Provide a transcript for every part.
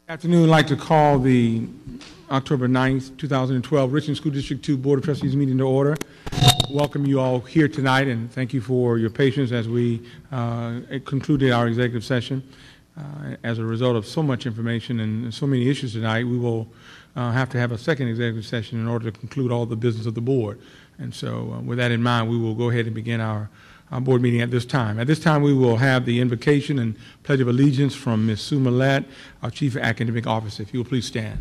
Afternoon, I'd like to call the October 9th, 2012 Richland School District 2 Board of Trustees meeting to order. Welcome you all here tonight, and thank you for your patience as we concluded our executive session. As a result of so much information and so many issues tonight, we will have to have a second executive session in order to conclude all the business of the board. And so with that in mind, we will go ahead and begin our board meeting at this time. At this time, we will have the invocation and pledge of allegiance from Ms. Sue Millett, our Chief Academic Officer. If you will please stand.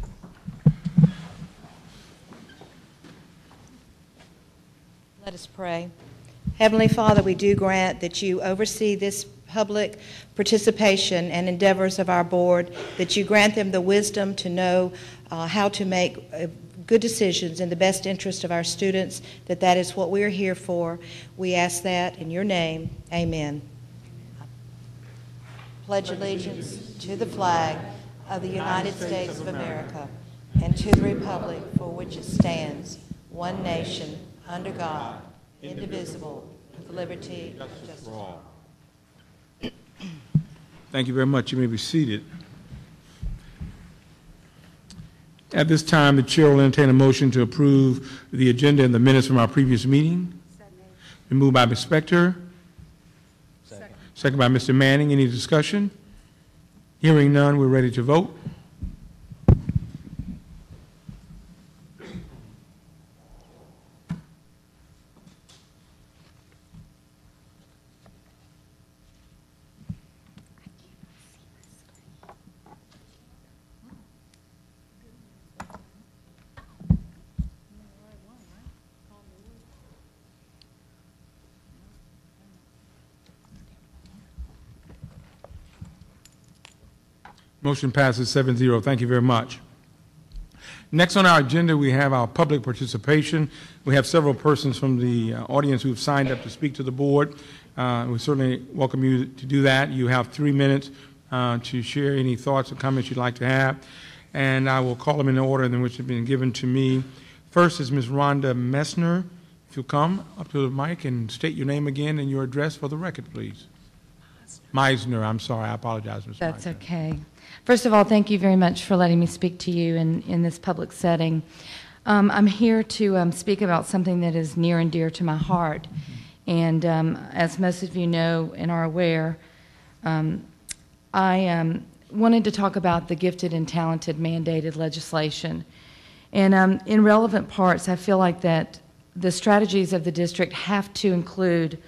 Let us pray. Heavenly Father, we do grant that you oversee this public participation and endeavors of our board, that you grant them the wisdom to know how to make good decisions in the best interest of our students, that is what we're here for. We ask that in your name. Amen. Pledge allegiance to the flag of the United States of America and to the republic for which it stands, one nation, under God, indivisible, with liberty and justice for all. Thank you very much. You may be seated. At this time, the chair will entertain a motion to approve the agenda and the minutes from our previous meeting. Been moved by Ms. Spector. Second by Mr. Manning. Any discussion? Hearing none, we're ready to vote. Motion passes 7-0. Thank you very much. Next on our agenda, we have our public participation. We have several persons from the audience who have signed up to speak to the board. We certainly welcome you to do that. You have 3 minutes to share any thoughts or comments you'd like to have. And I will call them in the order in which have been given to me. First is Ms. Rhonda Messner. If you'll come up to the mic and state your name again and your address for the record, please. Meisner, I'm sorry. I apologize, Ms. That's Meisner. okay. First of all, thank you very much for letting me speak to you in this public setting. I'm here to speak about something that is near and dear to my heart. And as most of you know and are aware, I wanted to talk about the gifted and talented mandated legislation. And in relevant parts, I feel like that the strategies of the district have to include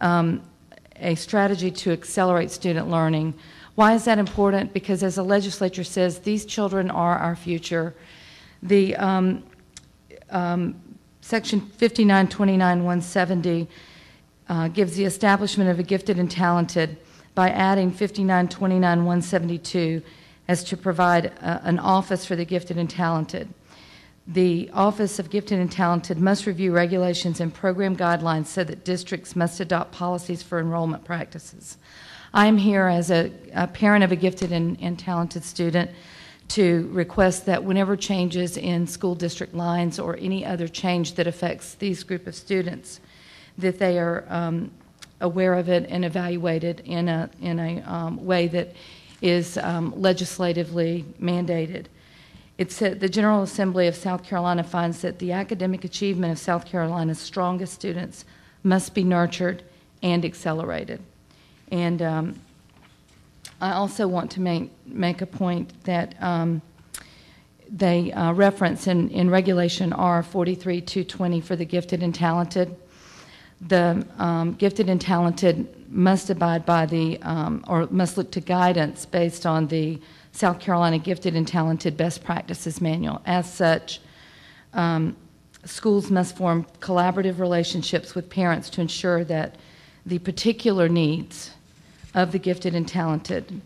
a strategy to accelerate student learning. Why is that important? Because as the legislature says, these children are our future. The Section 5929-170 gives the establishment of a gifted and talented by adding 5929-172 as to provide an office for the gifted and talented. The Office of Gifted and Talented must review regulations and program guidelines so that districts must adopt policies for enrollment practices. I am here as a parent of a gifted and talented student to request that whenever changes in school district lines or any other change that affects these group of students, that they are aware of it and evaluated in a way that is legislatively mandated. It said the General Assembly of South Carolina finds that the academic achievement of South Carolina's strongest students must be nurtured and accelerated. And I also want to make a point that they reference in Regulation R 43-220 for the gifted and talented. The gifted and talented must abide by or must look to guidance based on the South Carolina Gifted and Talented Best Practices Manual. As such, schools must form collaborative relationships with parents to ensure that the particular needs of the gifted and talented.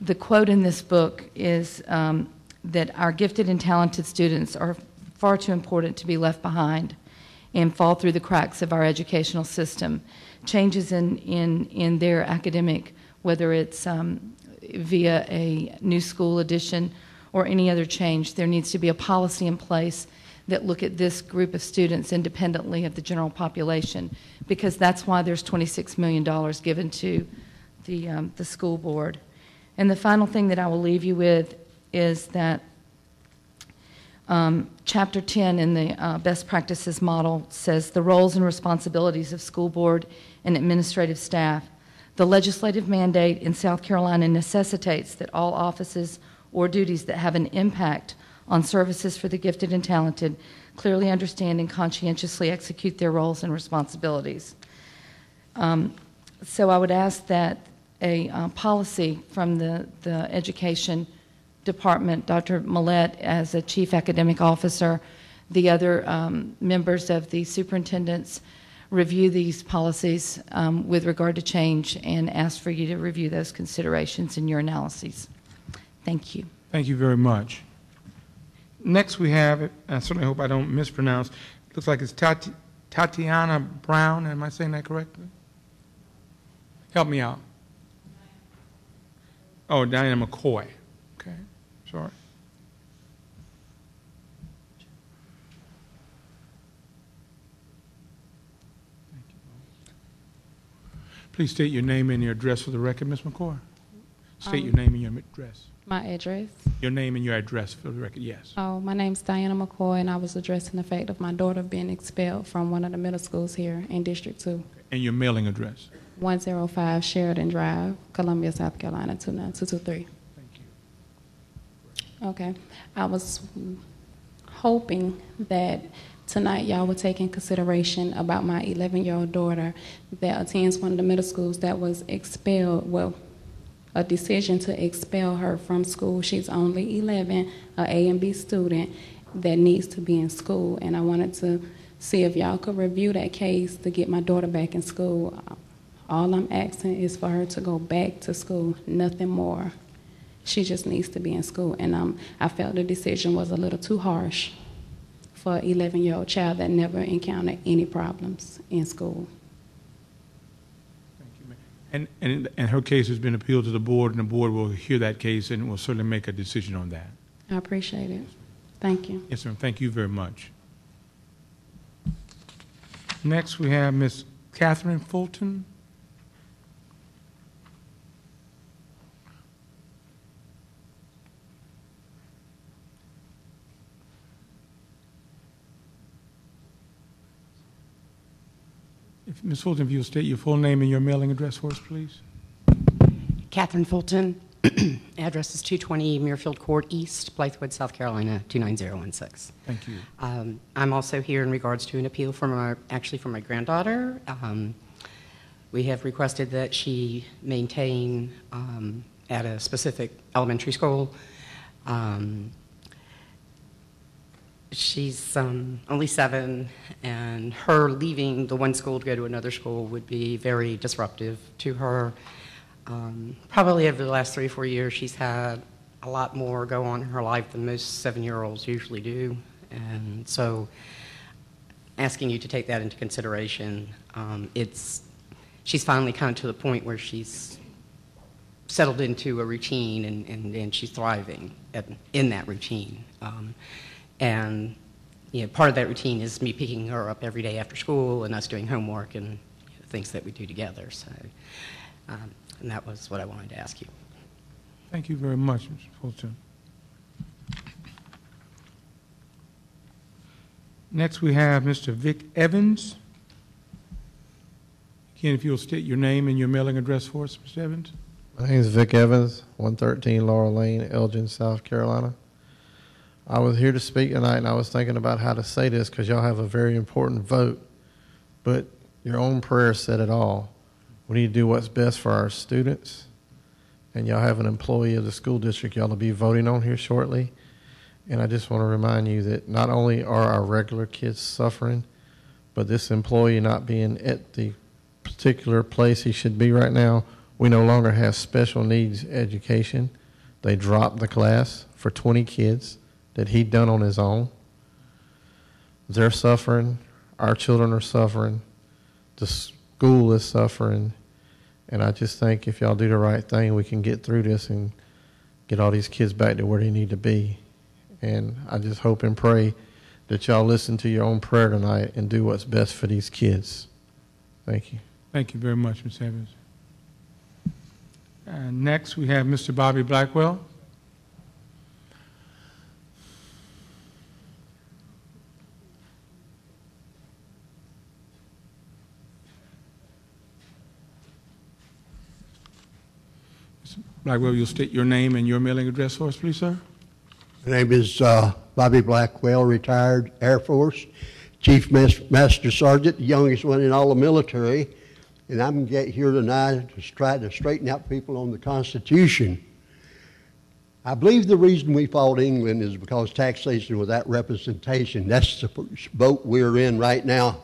The quote in this book is that our gifted and talented students are far too important to be left behind and fall through the cracks of our educational system. Changes in their academic, whether it's via a new school addition or any other change, there needs to be a policy in place that look at this group of students independently of the general population, because that's why there's $26 million given to the school board. And the final thing that I will leave you with is that Chapter 10 in the Best Practices Model says the roles and responsibilities of school board and administrative staff. The legislative mandate in South Carolina necessitates that all offices or duties that have an impact on services for the gifted and talented clearly understand and conscientiously execute their roles and responsibilities. So I would ask that a policy from the Education Department, Dr. Millett as a Chief Academic Officer, the other members of the superintendents review these policies with regard to change and ask for you to review those considerations in your analyses. Thank you. Thank you very much. Next we have, I certainly hope I don't mispronounce, looks like it's Tatiana Brown. Am I saying that correctly? Help me out. Oh, Diana McCoy. Okay, sorry. Please state your name and your address for the record, Ms. McCoy. State your name and your address. My address? Your name and your address for the record, yes. Oh, my name's Diana McCoy, and I was addressing the fact of my daughter being expelled from one of the middle schools here in District 2. And your mailing address? 105 Sheridan Drive, Columbia, South Carolina, 29223. Thank you. Okay. I was hoping that tonight y'all would take in consideration about my 11-year-old daughter that attends one of the middle schools that was expelled, well, a decision to expel her from school. She's only 11, an A and B student that needs to be in school, and I wanted to see if y'all could review that case to get my daughter back in school. All I'm asking is for her to go back to school, nothing more. She just needs to be in school, and I felt the decision was a little too harsh for an 11-year-old child that never encountered any problems in school. Thank you, ma'am. And her case has been appealed to the board, and the board will hear that case and will certainly make a decision on that. I appreciate it. Thank you. Yes, ma'am. Thank you very much. Next, we have Ms. Catherine Fulton. Ms. Fulton, if you'll state your full name and your mailing address for us, please. Catherine Fulton, address is 220 Muirfield Court East, Blythewood, South Carolina, 29016. Thank you. I'm also here in regards to an appeal from my granddaughter. We have requested that she maintain at a specific elementary school. She's only 7, and her leaving the one school to go to another school would be very disruptive to her. Probably over the last 3 or 4 years, she's had a lot more go on in her life than most 7-year-olds usually do. And so asking you to take that into consideration, she's finally come to the point where she's settled into a routine, and she's thriving in that routine. And you know, part of that routine is me picking her up every day after school and us doing homework and things that we do together. So, and that was what I wanted to ask you. Thank you very much, Ms. Fulton. Next, we have Mr. Vic Evans. Again, if you'll state your name and your mailing address for us, Mr. Evans. My name is Vic Evans, 113 Laurel Lane, Elgin, South Carolina. I was here to speak tonight, and I was thinking about how to say this because y'all have a very important vote, but your own prayer said it all. We need to do what's best for our students, and y'all have an employee of the school district y'all will be voting on here shortly, and I just want to remind you that not only are our regular kids suffering, but this employee not being at the particular place he should be right now, we no longer have special needs education. They dropped the class for 20 kids that he'd done on his own. They're suffering. Our children are suffering. The school is suffering. And I just think if y'all do the right thing, we can get through this and get all these kids back to where they need to be. And I just hope and pray that y'all listen to your own prayer tonight and do what's best for these kids. Thank you. Thank you very much, Ms. Evans. Next, we have Mr. Bobby Blackwell. Blackwell, you'll state your name and your mailing address for us, please, sir. My name is Bobby Blackwell, retired Air Force, Chief Master Sergeant, the youngest one in all the military. And I'm here tonight to try to straighten out people on the Constitution. I believe the reason we fought England is because taxation without representation. That's the boat we're in right now.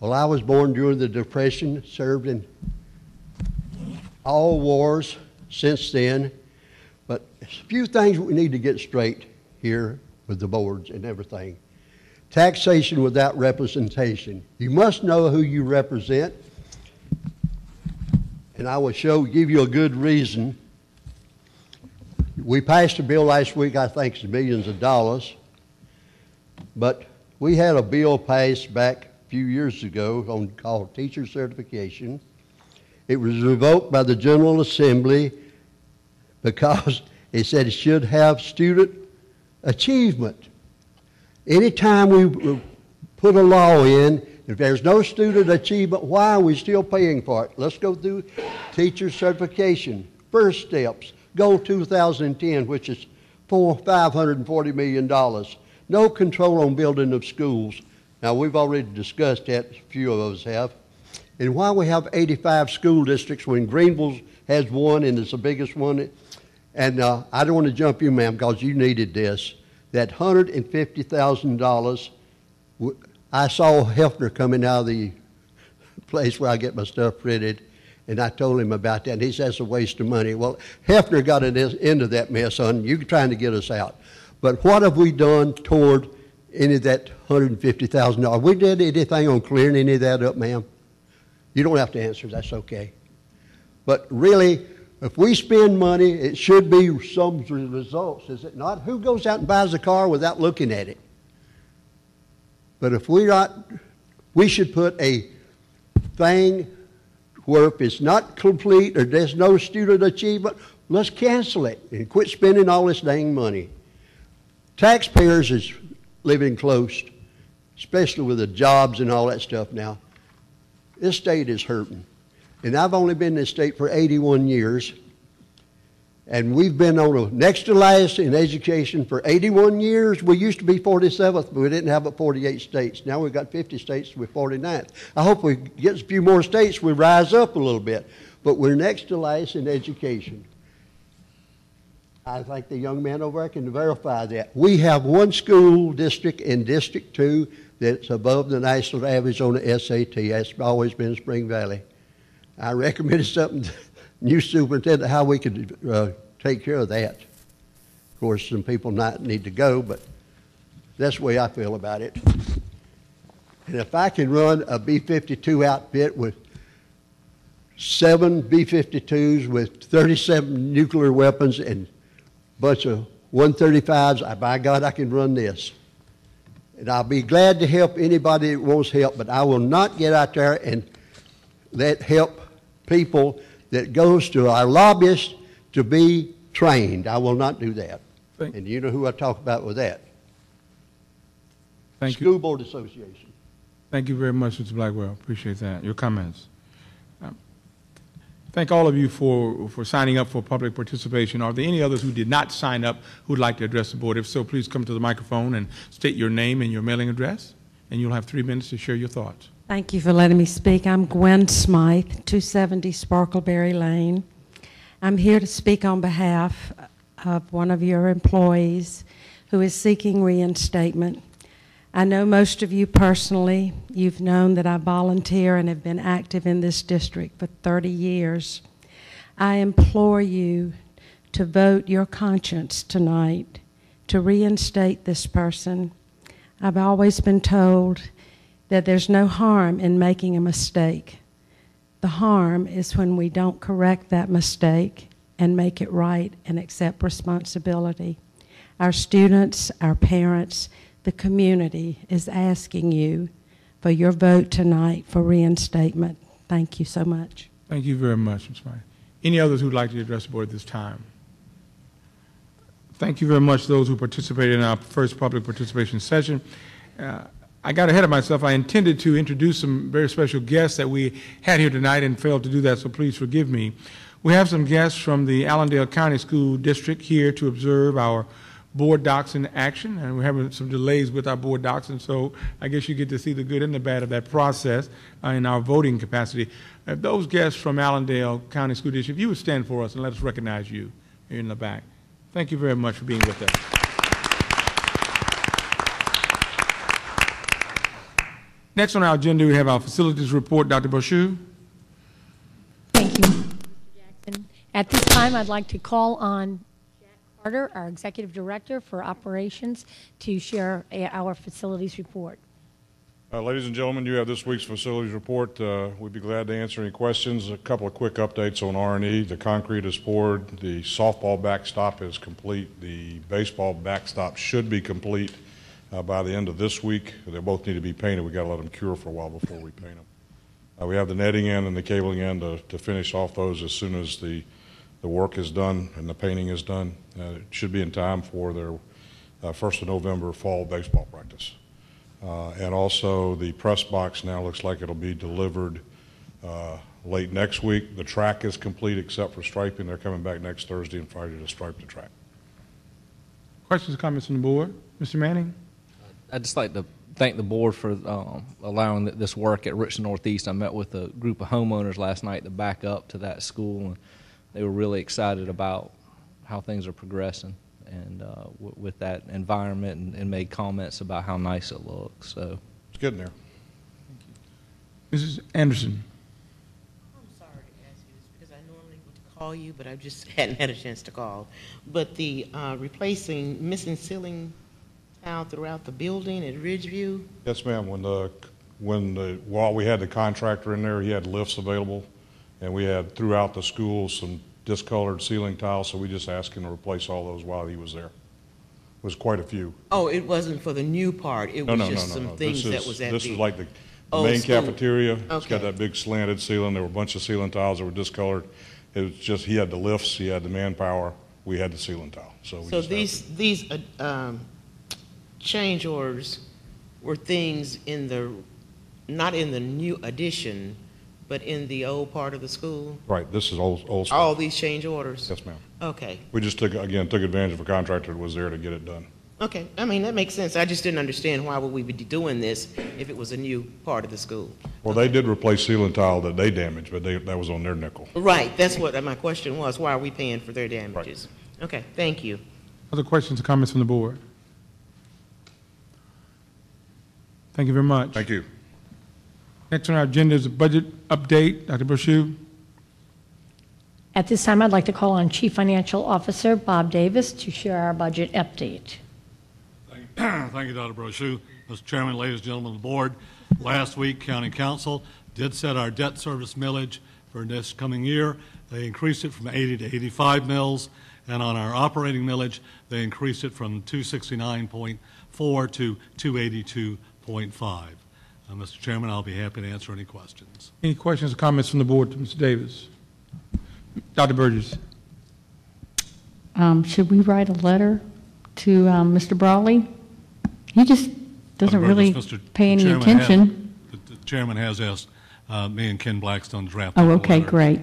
Well, I was born during the Depression, served in all wars since then. But a few things we need to get straight here with the boards and everything. Taxation without representation. You must know who you represent. And I will give you a good reason. We passed a bill last week, I think it's millions of dollars. But we had a bill passed back a few years ago called teacher certification. It was revoked by the General Assembly because it said it should have student achievement. Anytime we put a law in, if there's no student achievement, why are we still paying for it? Let's go through teacher certification. First steps, goal 2010, which is $540 million. No control on building of schools. Now, we've already discussed that, a few of us have. And why we have 85 school districts when Greenville has one and it's the biggest one. And I don't want to jump you, ma'am, because you needed this. That $150,000, I saw Hefner coming out of the place where I get my stuff printed, and I told him about that, and he says it's a waste of money. Well, Hefner got into that mess, son. You're trying to get us out. But what have we done toward any of that $150,000? We did anything on clearing any of that up, ma'am? You don't have to answer. That's okay. But really, if we spend money, it should be some results, is it not? Who goes out and buys a car without looking at it? But if we should put a thing where if it's not complete or there's no student achievement, let's cancel it and quit spending all this dang money. Taxpayers is living close, especially with the jobs and all that stuff now. This state is hurting. And I've only been in this state for 81 years. And we've been on a next to last in education for 81 years. We used to be 47th, but we didn't have but 48 states. Now we've got 50 states, we're 49th. I hope we get a few more states, we rise up a little bit. But we're next to last in education. I think the young man over there can verify that. We have one school district in District 2 that's above the national average on the SAT. That's always been Spring Valley. I recommended something to the new superintendent how we could take care of that. Of course, some people might need to go, but that's the way I feel about it. And if I can run a B-52 outfit with 7 B-52s with 37 nuclear weapons and a bunch of 135s, by God, I can run this. And I'll be glad to help anybody that wants help, but I will not get out there and let help people that goes to our lobbyists to be trained. I will not do that. And you know who I talk about with that. Thank you. School Board Association. Thank you very much, Mr. Blackwell. Appreciate that. Your comments. Thank all of you for signing up for public participation. Are there any others who did not sign up who would like to address the board? If so, please come to the microphone and state your name and your mailing address, and you'll have 3 minutes to share your thoughts. Thank you for letting me speak. I'm Gwen Smythe, 270 Sparkleberry Lane. I'm here to speak on behalf of one of your employees who is seeking reinstatement. I know most of you personally. You've known that I volunteer and have been active in this district for 30 years. I implore you to vote your conscience tonight to reinstate this person. I've always been told that there's no harm in making a mistake. The harm is when we don't correct that mistake and make it right and accept responsibility. Our students, our parents, the community is asking you for your vote tonight for reinstatement. Thank you so much. Thank you very much, Ms. Smythe. Any others who would like to address the board at this time? Thank you very much, those who participated in our first public participation session. I got ahead of myself. I intended to introduce some very special guests that we had here tonight and failed to do that, so please forgive me. We have some guests from the Allendale County School District here to observe our board docs in action, and we're having some delays with our board docs, and so I guess you get to see the good and the bad of that process in our voting capacity. Those guests from Allendale County School District, if you would stand for us and let us recognize you here in the back. Thank you very much for being with us. Next on our agenda, we have our facilities report. Dr. Brochu. Thank you, Jackson. At this time, I'd like to call on Jack Carter, our Executive Director for Operations, to share our facilities report. Ladies and gentlemen, you have this week's facilities report. We'd be glad to answer any questions. A couple of quick updates on R&E. The concrete is poured. The softball backstop is complete. The baseball backstop should be complete by the end of this week. They both need to be painted. We've got to let them cure for a while before we paint them. We have the netting in and the cabling in to finish off those as soon as the work is done and the painting is done. It should be in time for their 1st of November fall baseball practice. And also the press box now looks like it'll be delivered late next week. The track is complete except for striping. They're coming back next Thursday and Friday to stripe the track. Questions or comments from the board? Mr. Manning? I'd just like to thank the board for allowing this work at Richland Northeast. I met with a group of homeowners last night to back up to that school, and they were really excited about how things are progressing and with that environment, and made comments about how nice it looks. So it's getting there. Mrs. Anderson. I'm sorry to ask you this because I normally would call you, but I just hadn't had a chance to call. But the replacing missing ceiling tile throughout the building at Ridgeview? Yes, ma'am. While we had the contractor in there, he had lifts available, and we had throughout the school some discolored ceiling tiles, so we just asked him to replace all those while he was there. It was quite a few. Oh, it wasn't for the new part. It was just some things that was at this is like the main school cafeteria. Okay. It's got that big slanted ceiling. There were a bunch of ceiling tiles that were discolored. It was just he had the lifts, he had the manpower, we had the ceiling tile. So these change orders were things not in the new addition, but in the old part of the school? Right, this is old school. All these change orders? Yes, ma'am. Okay. We just took advantage of a contractor that was there to get it done. Okay, I mean, that makes sense. I just didn't understand why would we be doing this if it was a new part of the school. Well, they did replace ceiling tile that they damaged, but that was on their nickel. Right, that's what my question was. Why are we paying for their damages? Right. Okay, thank you. Other questions or comments from the board? Thank you very much. Thank you. Next on our agenda is a budget update. Dr. Brochu. At this time, I'd like to call on Chief Financial Officer Bob Davis to share our budget update. Thank you, Dr. Brochu. Mr. Chairman, ladies and gentlemen of the board, last week County Council did set our debt service millage for this coming year. They increased it from 80 to 85 mills, and on our operating millage, they increased it from 269.4 to 282.5. Mr. Chairman, I'll be happy to answer any questions. Any questions or comments from the board to Mr. Davis? Dr. Burgess. Should we write a letter to Mr. Brawley? He just doesn't really pay any attention. The chairman has asked me and Ken Blackstone to draft. Oh, okay, great.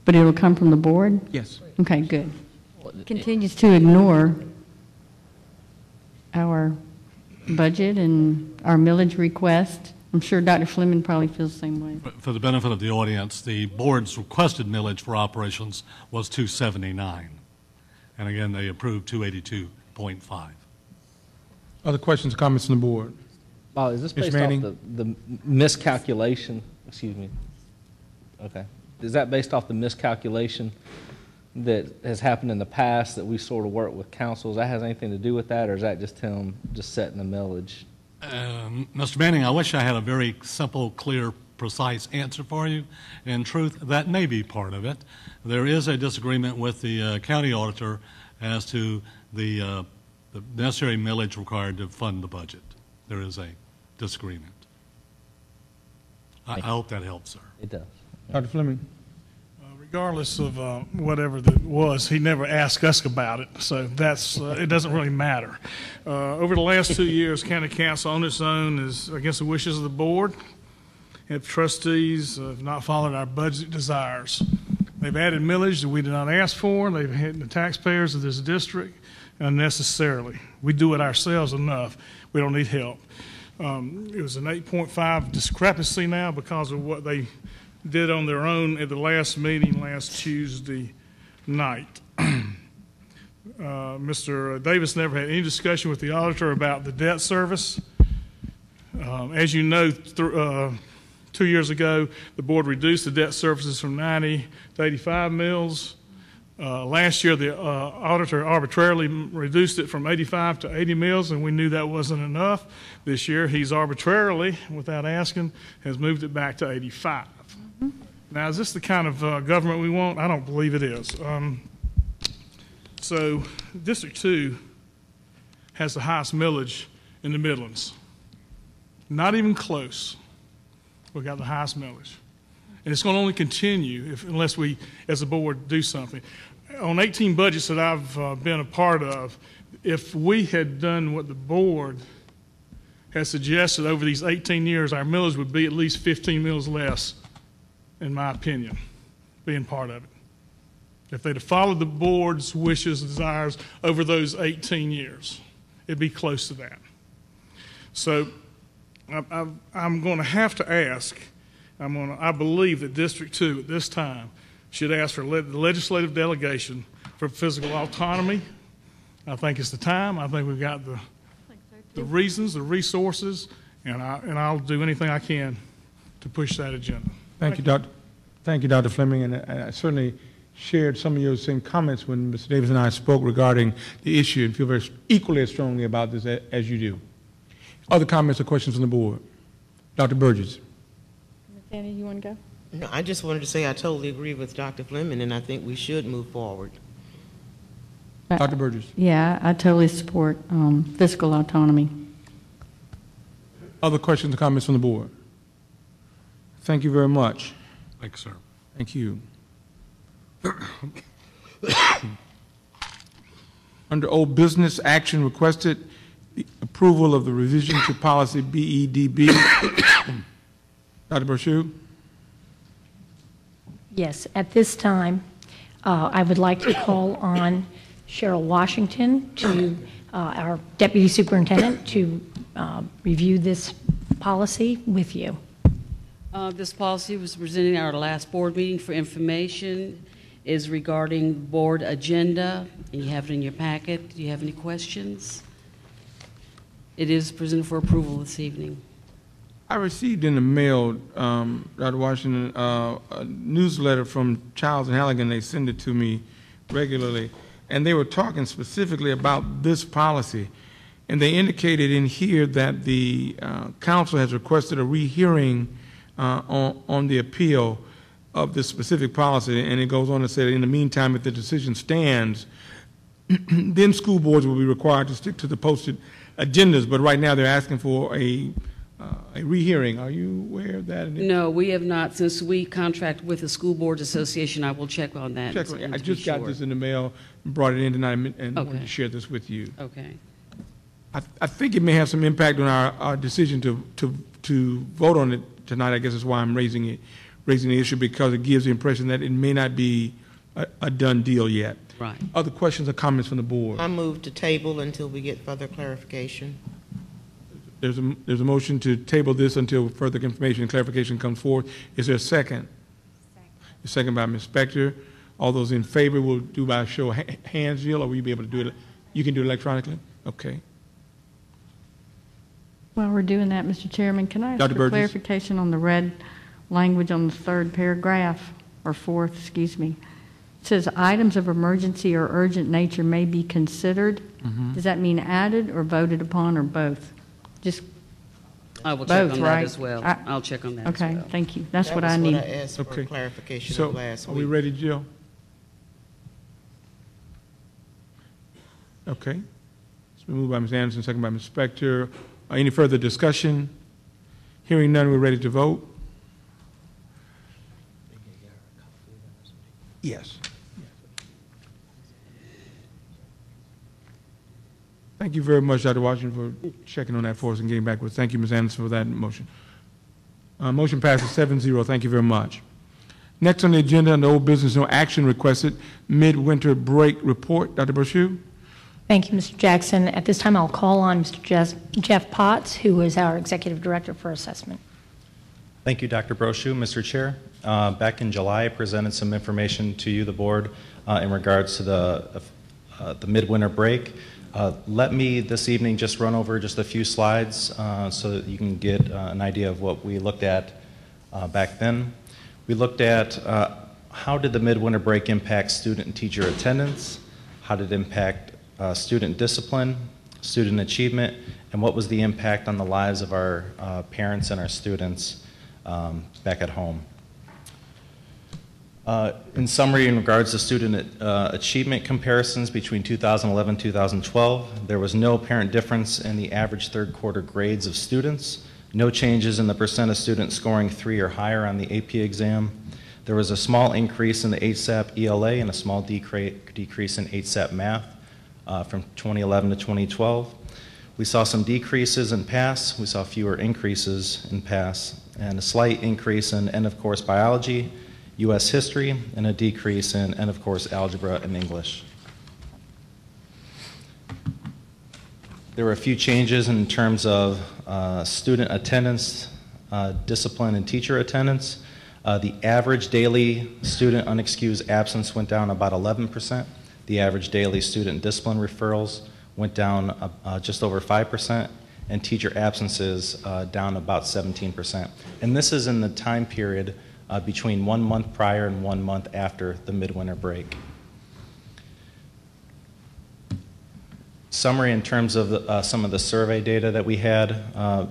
But it will come from the board? Yes. Okay, good. Continues to ignore our budget and our millage request. I'm sure Dr. Fleming probably feels the same way. For the benefit of the audience, the board's requested millage for operations was 279. And again, they approved 282.5. Other questions or comments from the board? Bob, is this based off the miscalculation? Excuse me. Okay. Is that based off the miscalculation that has happened in the past that we sort of work with councils? That has anything to do with that, or is that just him just setting the millage? Mr. Manning, I wish I had a very simple, clear, precise answer for you. In truth, that may be part of it. There is a disagreement with the county auditor as to the necessary millage required to fund the budget. There is a disagreement. I hope that helps, sir. It does. Dr. Fleming. Regardless of whatever that was, he never asked us about it, so that's it doesn't really matter. Over the last 2 years, County Council on its own is against the wishes of the board. If trustees have not followed our budget desires, They've added millage that we did not ask for. They've hit the taxpayers of this district unnecessarily. We do it ourselves enough. We don't need help. It was an 8.5 discrepancy now because of what they did on their own at the last meeting last Tuesday night. Mr. Davis never had any discussion with the auditor about the debt service. As you know, 2 years ago, the board reduced the debt services from 90 to 85 mils. Last year, the auditor arbitrarily reduced it from 85 to 80 mils, and we knew that wasn't enough. This year, he's arbitrarily, without asking, has moved it back to 85. Mm-hmm. Now, is this the kind of government we want? I don't believe it is. So, District 2 has the highest millage in the Midlands. Not even close. We've got the highest millage. And it's going to only continue unless we, as a board, do something. On 18 budgets that I've been a part of, if we had done what the board has suggested over these 18 years, our millage would be at least 15 mils less, in my opinion, being part of it. If they'd have followed the board's wishes and desires over those 18 years, it'd be close to that. So I'm going to have to ask, I believe that District 2 at this time should ask for the legislative delegation for physical autonomy. I think it's the time. I think we've got the reasons, the resources, and I'll do anything I can to push that agenda. Thank you, Dr. Fleming, and I certainly shared some of your same comments when Mr. Davis and I spoke regarding the issue and feel very equally as strongly about this as you do. Other comments or questions from the board? Dr. Burgess. Ms. Annie, you want to go? No, I just wanted to say I totally agree with Dr. Fleming, and I think we should move forward. Dr. Burgess. Yeah, I totally support fiscal autonomy. Other questions or comments from the board? Thank you very much. Thanks, sir. Thank you. Under old business, action requested the approval of the revision to policy BEDB. Dr. Brochu? Yes, at this time, I would like to call on Cheryl Washington, our Deputy Superintendent, to review this policy with you. This policy was presented at our last board meeting for information, is regarding board agenda, and you have it in your packet. Do you have any questions? It is presented for approval this evening. I received in the mail, Dr. Washington, a newsletter from Childs and Halligan. They send it to me regularly, and they were talking specifically about this policy. And they indicated in here that the council has requested a rehearing on the appeal of this specific policy, and it goes on to say that in the meantime, if the decision stands, then school boards will be required to stick to the posted agendas. But right now, they're asking for a rehearing. Are you aware of that? No, we have not. Since we contract with the School Boards Association, I will check on that. I just got this in the mail and brought it in tonight and wanted to share this with you. Okay. I think it may have some impact on our decision to vote on it tonight. I guess that's why I'm raising the issue, because it gives the impression that it may not be a done deal yet. Right. Other questions or comments from the board? I move to table until we get further clarification. There's a motion to table this until further information and clarification comes forth. Is there a second? A second by Ms. Spector. All those in favor will do by a show of hands, Jill, or will you be able to do it? You can do it electronically? Okay. While we're doing that, Mr. Chairman, can I ask Dr. for Burgess? clarification on the red language on the third paragraph, or fourth, excuse me. It says items of emergency or urgent nature may be considered. Mm-hmm. Does that mean added or voted upon or both? Just I will both, check on right? that as well. I'll check on that okay, as well. thank you. That's what I need. That was what I asked for clarification of last week. week. Are we ready, Jill? Okay. It's been moved by Ms. Anderson, second by Ms. Spector. Any further discussion? Hearing none, we're ready to vote. Yes. Thank you very much, Dr. Washington, for checking on that for us and getting back with us. Thank you, Ms. Anderson, for that motion. Motion passes 7-0. Thank you very much. Next on the agenda, under old business, no action requested, midwinter break report. Dr. Brochu? Thank you, Mr. Jackson. At this time, I'll call on Mr. Jeff Potts, who is our Executive Director for Assessment. Thank you, Dr. Brochu. Mr. Chair, back in July, I presented some information to you, the board, in regards to the midwinter break. Let me this evening just run over just a few slides so that you can get an idea of what we looked at back then. We looked at how did the midwinter break impact student and teacher attendance, how did it impact student discipline, student achievement, and what was the impact on the lives of our parents and our students back at home. In summary, in regards to student achievement comparisons between 2011 and 2012, there was no apparent difference in the average third quarter grades of students, no changes in the percent of students scoring 3 or higher on the AP exam. There was a small increase in the HSAP ELA and a small decrease in HSAP math from 2011 to 2012. We saw some decreases in pass, we saw fewer increases in pass, and a slight increase in end of course biology, U.S. history, and a decrease in end of course algebra and English. There were a few changes in terms of student attendance, discipline, and teacher attendance. The average daily student unexcused absence went down about 11%. The average daily student discipline referrals went down just over 5%, and teacher absences down about 17%. And this is in the time period between 1 month prior and 1 month after the midwinter break. Summary in terms of some of the survey data that we had.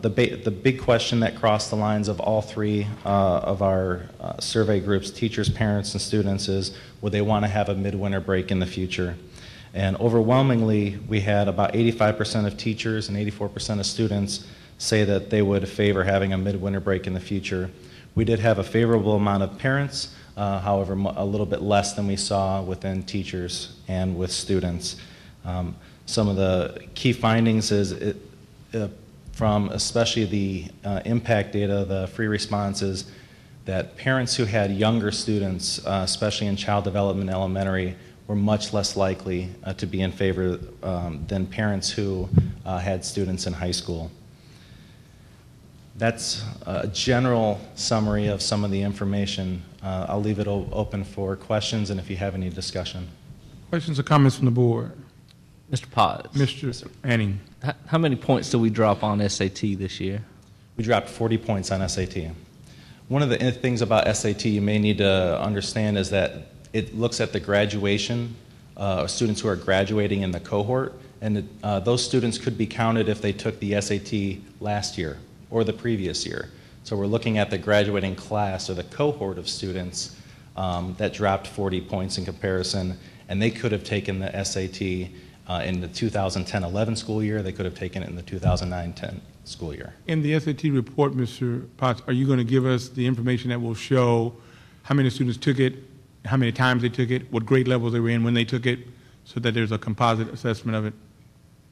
The big question that crossed the lines of all three of our survey groups, teachers, parents, and students, is would they want to have a midwinter break in the future? And overwhelmingly, we had about 85% of teachers and 84% of students say that they would favor having a midwinter break in the future. We did have a favorable amount of parents, however, a little bit less than we saw within teachers and with students. Some of the key findings is from especially the impact data, the free responses, that parents who had younger students, especially in child development elementary, were much less likely to be in favor than parents who had students in high school. That's a general summary of some of the information. I'll leave it open for questions and if you have any discussion. Questions or comments from the board? Mr. Potts. Mr. Anning. How many points did we drop on SAT this year? We dropped 40 points on SAT. One of the things about SAT you may need to understand is that it looks at the graduation, students who are graduating in the cohort, and those students could be counted if they took the SAT last year or the previous year. So we're looking at the graduating class or the cohort of students that dropped 40 points in comparison, and they could have taken the SAT in the 2010-11 school year. They could have taken it in the 2009-10 school year. In the SAT report, Mr. Potts, are you going to give us the information that will show how many students took it, how many times they took it, what grade levels they were in when they took it, so that there's a composite assessment of it?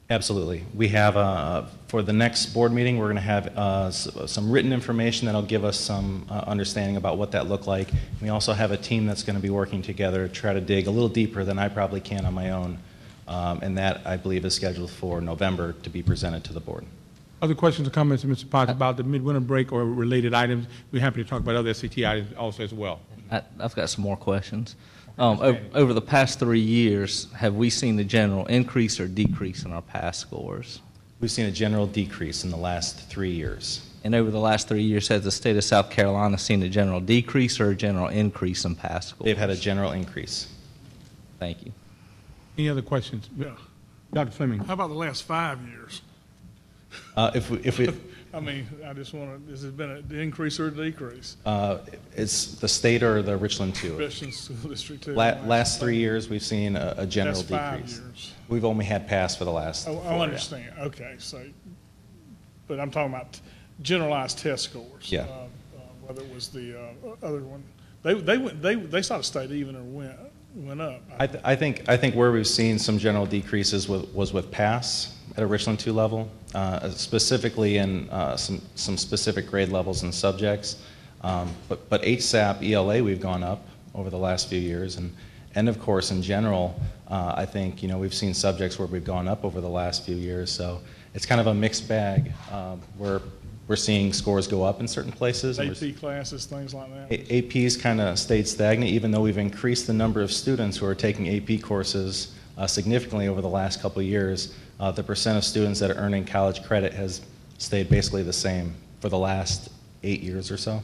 Absolutely. We have, for the next board meeting, we're going to have some written information that'll give us some understanding about what that looked like. We also have a team that's going to be working together to try to dig a little deeper than I probably can on my own. And that, I believe, is scheduled for November to be presented to the board. Other questions or comments, Mr. Potts, about the midwinter break or related items? We're happy to talk about other SAT items also as well. I've got some more questions. Over the past 3 years, have we seen the general increase or decrease in our pass scores? We've seen a general decrease in the last 3 years. And over the last 3 years, has the state of South Carolina seen a general decrease or a general increase in pass scores? They've had a general increase. Thank you. Any other questions? Yeah. Dr. Fleming. How about the last 5 years? If we I mean, I just want to, has it been an increase or a decrease? It's the state or the Richland 2? Richland School District 2. Last 3 years, we've seen a general That's decrease. 5 years. We've only had pass for the last 4. I understand. Yeah. Okay, so, but I'm talking about generalized test scores. Yeah. Whether it was the other one, they sort of stayed even or went up. I think where we've seen some general decreases was with pass at a Richland 2 level, specifically in some specific grade levels and subjects. But HSAP, ELA, we've gone up over the last few years, and of course, in general, I think, you know, we've seen subjects where we've gone up over the last few years, so it's kind of a mixed bag. We're seeing scores go up in certain places. AP classes, things like that. AP's kind of stayed stagnant, even though we've increased the number of students who are taking AP courses significantly over the last couple of years. The percent of students that are earning college credit has stayed basically the same for the last 8 years or so.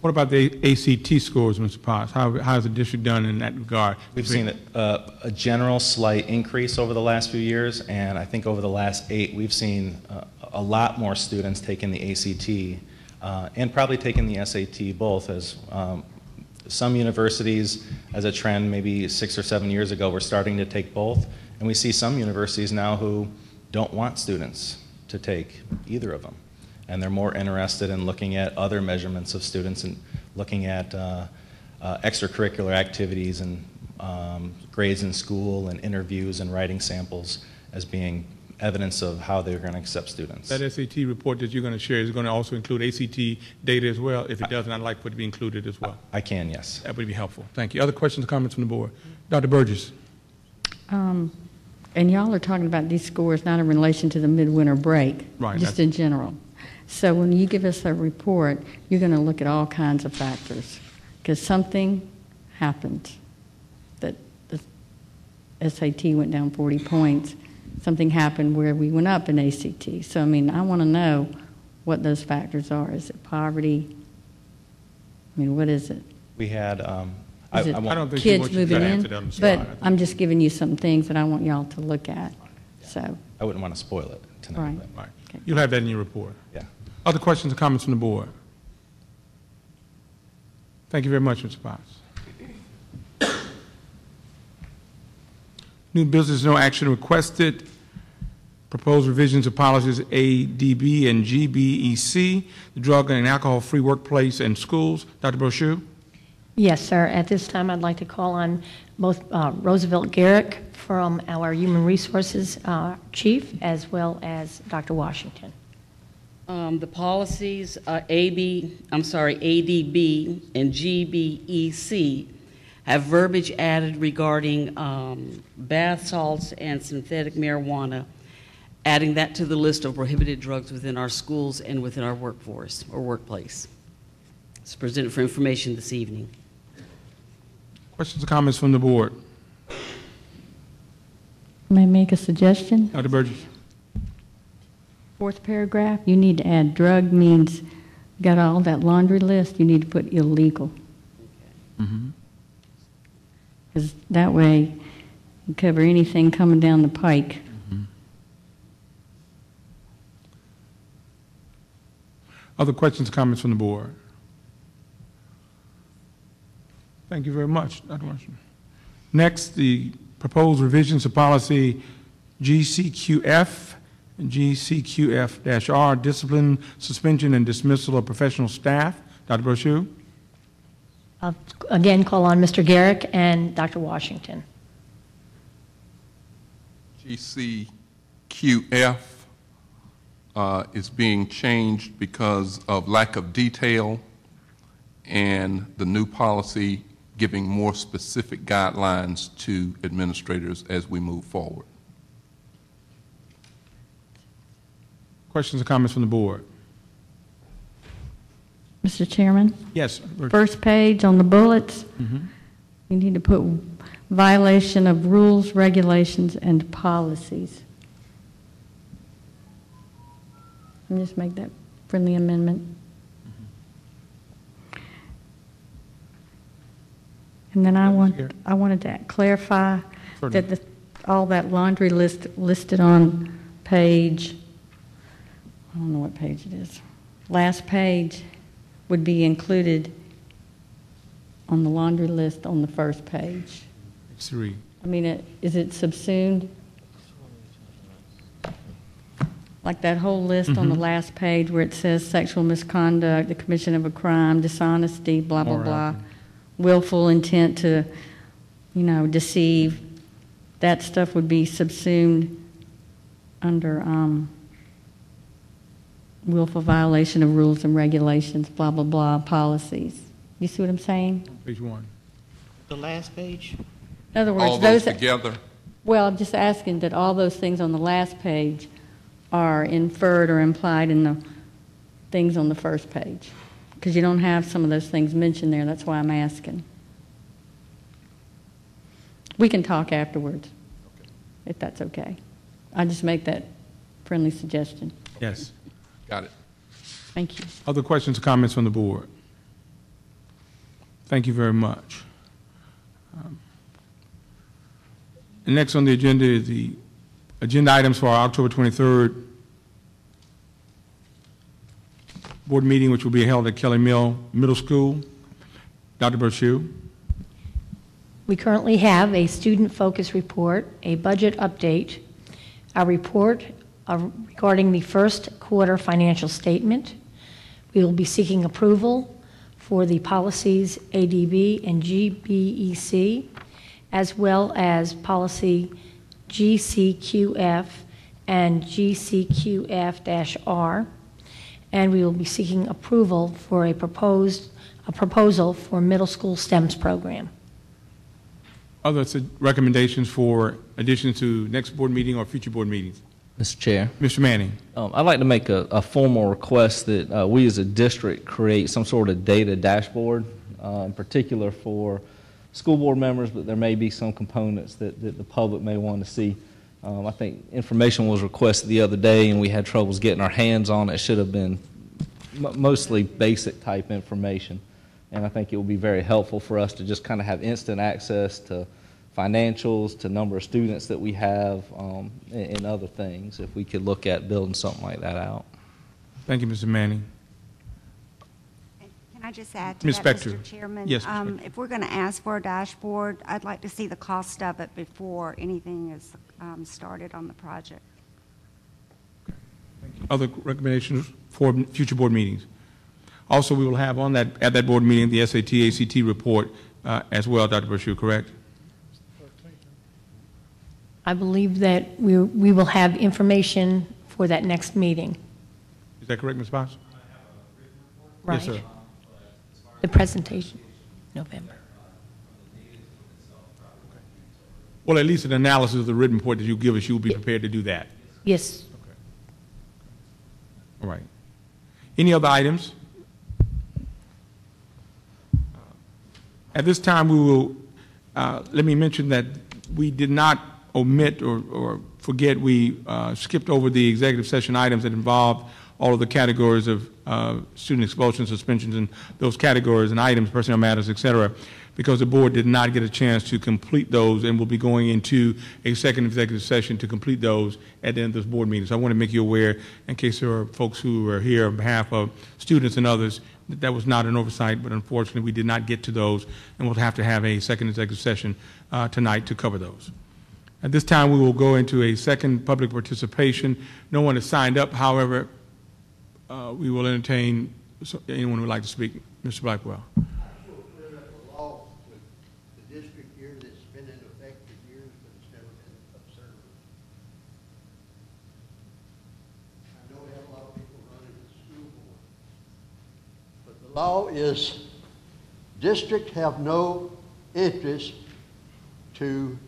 What about the ACT scores, Mr. Potts? How has the district done in that regard? We've seen a general slight increase over the last few years, and I think over the last 8, we've seen a lot more students taking the ACT and probably taking the SAT both, as some universities, as a trend maybe 6 or 7 years ago, were starting to take both, and we see some universities now who don't want students to take either of them. And they're more interested in looking at other measurements of students and looking at extracurricular activities and grades in school and interviews and writing samples as being evidence of how they're going to accept students. That SAT report that you're going to share is going to also include ACT data as well? If it doesn't, I'd like for it to be included as well. I can, yes. That would be helpful. Thank you. Other questions or comments from the board? Dr. Burgess. And y'all are talking about these scores not in relation to the midwinter break, Right, just in general. So when you give us a report, you're going to look at all kinds of factors, because something happened that the SAT went down 40 points. Something happened where we went up in ACT. So, I mean, I want to know what those factors are. Is it poverty? I mean, what is it? We had, Is it I don't think kids you moving answer in? that on the spot. But I'm just giving you some things that I want y'all to look at. So, I wouldn't want to spoil it tonight. right. Right. You'll have that in your report. Yeah. Other questions or comments from the board? Thank you very much, Mr. Potts. New business, no action requested. Proposed revisions of policies ADB and GBEC, the drug and alcohol-free workplace and schools. Dr. Brochu? Yes, sir. At this time, I'd like to call on both Roosevelt Garrick from our Human Resources Chief, as well as Dr. Washington. The policies, ADB and GBEC, have verbiage added regarding bath salts and synthetic marijuana, adding that to the list of prohibited drugs within our schools and within our workforce or workplace. It's presented for information this evening. Questions or comments from the board? May I make a suggestion? Dr. Burgess? Fourth paragraph, you need to add drug means, got all that laundry list, you need to put illegal. Because that way you cover anything coming down the pike. Other questions or comments from the board? Thank you very much, Dr. Washington. Next, the proposed revisions to policy GCQF and GCQF-R, discipline, suspension, and dismissal of professional staff. Dr. Brochu? I'll again call on Mr. Garrick and Dr. Washington. GCQF is being changed because of lack of detail and the new policy giving more specific guidelines to administrators as we move forward. Questions or comments from the board? Mr. Chairman? Yes. First page on the bullets, you need to put violation of rules, regulations, and policies. And just make that friendly amendment. And then I wanted to clarify that all that laundry list listed on page, I don't know what page it is, last page would be included on the laundry list on the first page. Page 3. I mean, is it subsumed? Like that whole list on the last page where it says sexual misconduct, the commission of a crime, dishonesty, blah, blah, blah, willful intent to, deceive, that stuff would be subsumed under willful violation of rules and regulations, blah, blah, blah, policies. You see what I'm saying? Page 1. The last page? In other words, All those together? Well, I'm just asking that all those things on the last page are inferred or implied in the things on the first page. Because you don't have some of those things mentioned there. That's why I'm asking. We can talk afterwards, if that's okay. I'll just make that friendly suggestion. Yes. Got it. Thank you. Other questions or comments from the board? Thank you very much. And next on the agenda is the agenda items for our October 23rd board meeting, which will be held at Kelly Mill Middle School. Dr. Brochu. We currently have a student focus report, a budget update, a report regarding the first quarter financial statement. We will be seeking approval for the policies ADB and GBEC, as well as policy GCQF and GCQF-R, and we will be seeking approval for a proposal for middle school STEMS program. Other recommendations for additions to next board meeting or future board meetings? Mr. Chair. Mr. Manning. I'd like to make a formal request that we as a district create some sort of data dashboard, in particular for school board members, but there may be some components that the public may want to see. I think information was requested the other day and we had troubles getting our hands on it. It should have been mostly basic type information. And I think it will be very helpful for us to just kind of have instant access to financials, to number of students that we have, and other things, if we could look at building something like that out. Thank you, Mr. Manning. Can I just add to Ms. that, Spector. Mr. Chairman? Yes, Ms. Spector. If we're going to ask for a dashboard, I'd like to see the cost of it before anything is started on the project. Other recommendations for future board meetings? Also, we will have on that, at that board meeting, the SAT, ACT report as well, Dr. Brochu, correct? I believe that we will have information for that next meeting. Is that correct, Ms. Potts? Right. Yes, sir. The presentation, November. Well, at least an analysis of the written report that you give us, you will be prepared to do that. Yes. Okay. All right. Any other items? At this time, we will, let me mention that we did not omit or forget, we skipped over the executive session items that involved all of the categories of student expulsion, suspensions, and those categories and items, personnel matters, et cetera, because the board did not get a chance to complete those and will be going into a second executive session to complete those at the end of this board meeting. So I want to make you aware, in case there are folks who are here on behalf of students and others, that was not an oversight, but unfortunately we did not get to those, and we'll have to have a second executive session tonight to cover those. At this time, we will go into a second public participation. No one has signed up. However, we will entertain anyone who would like to speak. Mr. Blackwell. The law with the district here that's been in effect for years, but it's never been observed. I know we have a lot of people running the school board, but the law is districts have no interest to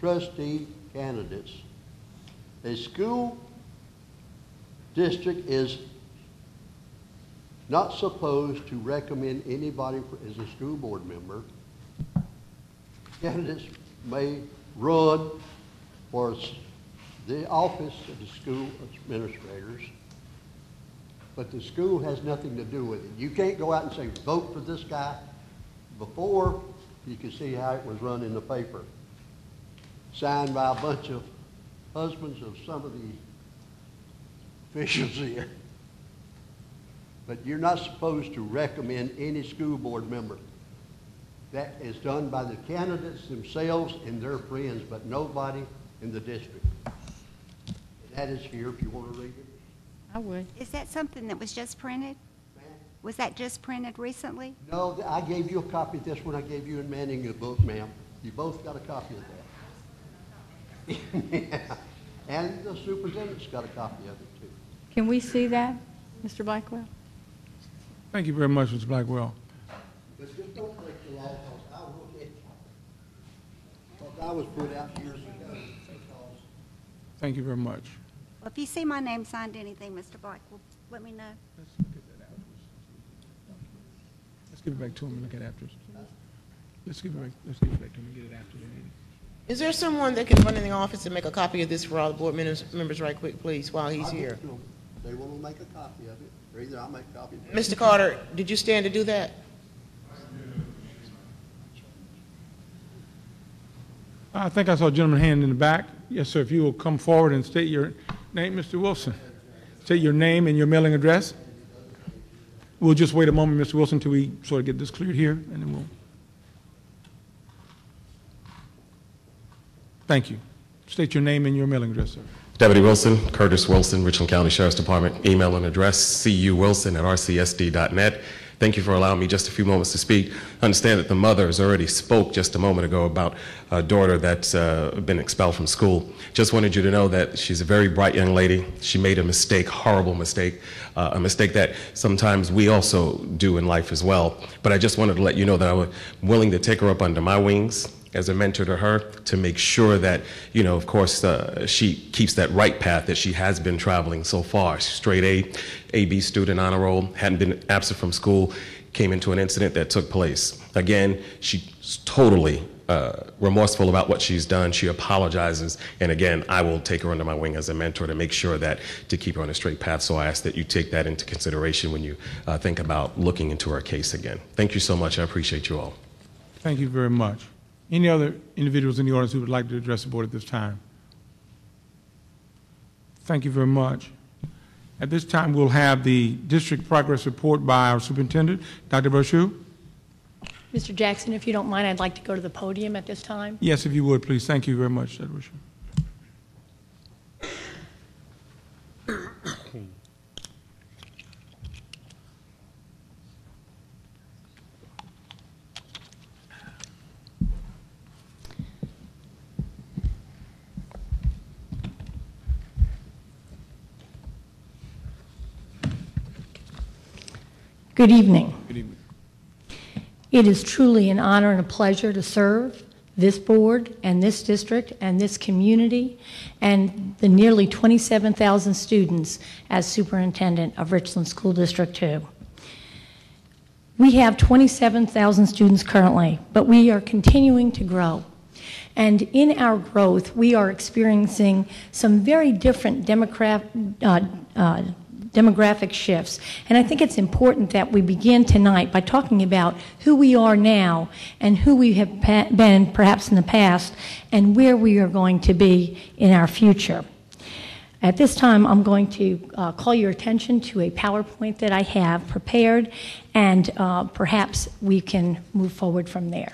trustee candidates. A school district is not supposed to recommend anybody as a school board member. Candidates may run for the office of the school administrators, but the school has nothing to do with it. You can't go out and say, vote for this guy. Before, you can see how it was run in the paper, signed by a bunch of husbands of some of the officials here. But you're not supposed to recommend any school board member. That is done by the candidates themselves and their friends, but nobody in the district. That is here if you want to read it. I would. Is that something that was just printed? Was that just printed recently? No, I gave you a copy of this when I gave you and Manning a book, ma'am. You both got a copy of that. Yeah. And the superintendent's got a copy of it, too. Can we see that? Mr. Blackwell? Thank you very much, Mr. Blackwell. But just don't take the law, because I'll look at you. Because I was put out years ago. Thank you very much. Well, if you see my name signed to anything, Mr. Blackwell, let me know. Let's give it back to him and look at it afterwards. Let's give it back to him and get it after the meeting. Is there someone that can run in the office and make a copy of this for all the board members right quick, please, while he's here? They want to make a copy of it, or either I'll make a copy of it. Mr. Carter, did you stand to do that? I think I saw a gentleman hand in the back. Yes, sir, if you will come forward and state your name, Mr. Wilson. State your name and your mailing address. We'll just wait a moment, Mr. Wilson, until we sort of get this cleared here, and then we'll. Thank you. State your name and your mailing address, sir. Deputy Wilson, Curtis Wilson, Richland County Sheriff's Department. Email and address, cuwilson@rcsd.net. Thank you for allowing me just a few moments to speak. I understand that the mother has already spoke just a moment ago about a daughter that's been expelled from school. Just wanted you to know that she's a very bright young lady. She made a mistake, horrible mistake, a mistake that sometimes we also do in life as well. But I just wanted to let you know that I was willing to take her up under my wings as a mentor to her, to make sure that, you know, of course, she keeps that right path that she has been traveling so far. Straight A, AB student, honor roll, hadn't been absent from school, came into an incident that took place. Again, she's totally remorseful about what she's done. She apologizes, and again, I will take her under my wing as a mentor to make sure that, to keep her on a straight path. So I ask that you take that into consideration when you think about looking into her case again. Thank you so much. I appreciate you all. Thank you very much. Any other individuals in the audience who would like to address the board at this time? Thank you very much. At this time, we'll have the district progress report by our superintendent, Dr. Brochu. Mr. Jackson, if you don't mind, I'd like to go to the podium at this time. Yes, if you would, please. Thank you very much, Dr. Brochu. Good evening. Good evening. It is truly an honor and a pleasure to serve this board and this district and this community and the nearly 27,000 students as superintendent of Richland School District 2. We have 27,000 students currently, but we are continuing to grow. And in our growth, we are experiencing some very different demographic shifts. And I think it's important that we begin tonight by talking about who we are now and who we have been perhaps in the past and where we are going to be in our future. At this time, I'm going to call your attention to a PowerPoint that I have prepared, and perhaps we can move forward from there.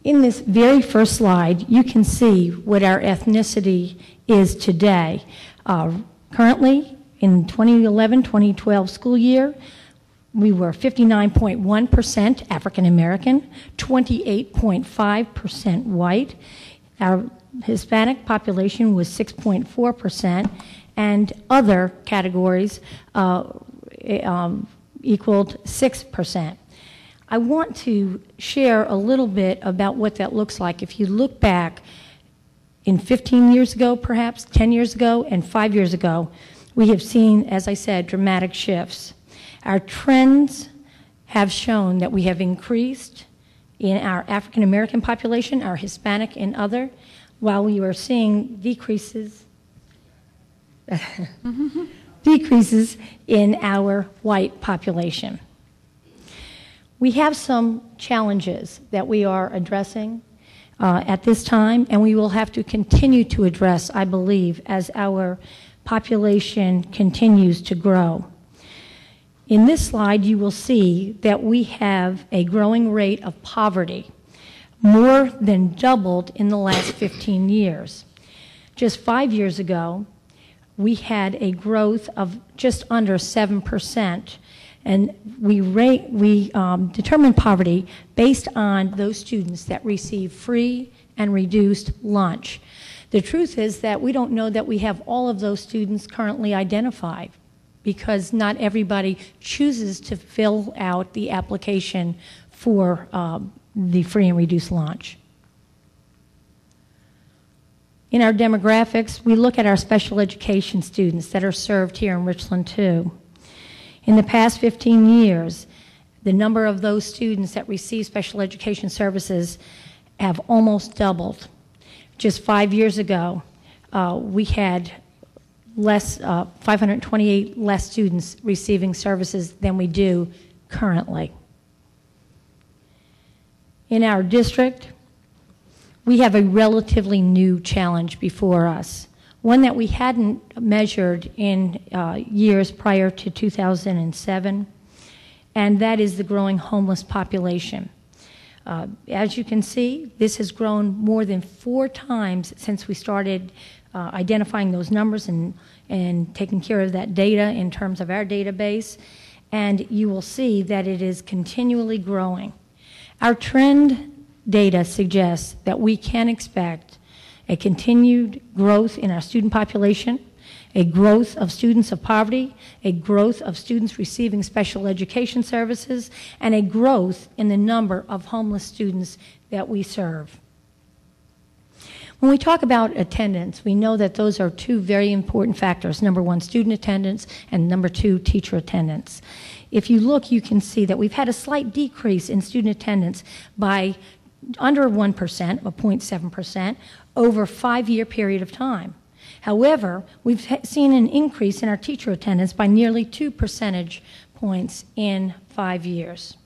In this very first slide, you can see what our ethnicity is today. Currently, in 2011-2012 school year, we were 59.1% African American, 28.5% white. Our Hispanic population was 6.4%, and other categories equaled 6%. I want to share a little bit about what that looks like. If you look back in 15 years ago, perhaps 10 years ago, and 5 years ago, we have seen, as I said, dramatic shifts. Our trends have shown that we have increased in our African American population, our Hispanic and other, while we are seeing decreases in our white population. We have some challenges that we are addressing at this time, and we will have to continue to address, I believe, as our population continues to grow. In this slide, you will see that we have a growing rate of poverty, more than doubled in the last 15 years. Just 5 years ago, we had a growth of just under 7%, and we determine poverty based on those students that receive free and reduced lunch. The truth is that we don't know that we have all of those students currently identified, because not everybody chooses to fill out the application for the free and reduced lunch. In our demographics, we look at our special education students that are served here in Richland too. In the past 15 years, the number of those students that receive special education services have almost doubled. Just 5 years ago, we had 528 less students receiving services than we do currently. In our district, we have a relatively new challenge before us, one that we hadn't measured in years prior to 2007, and that is the growing homeless population. As you can see, this has grown more than 4 times since we started identifying those numbers and taking care of that data in terms of our database, and you will see that it is continually growing. Our trend data suggests that we can expect a continued growth in our student population, a growth of students of poverty, a growth of students receiving special education services, and a growth in the number of homeless students that we serve. When we talk about attendance, we know that those are 2 very important factors. Number 1, student attendance, and number 2, teacher attendance. If you look, you can see that we've had a slight decrease in student attendance by under 1%, or 0.7%, over a 5-year period of time. However, we've seen an increase in our teacher attendance by nearly 2 percentage points in 5 years.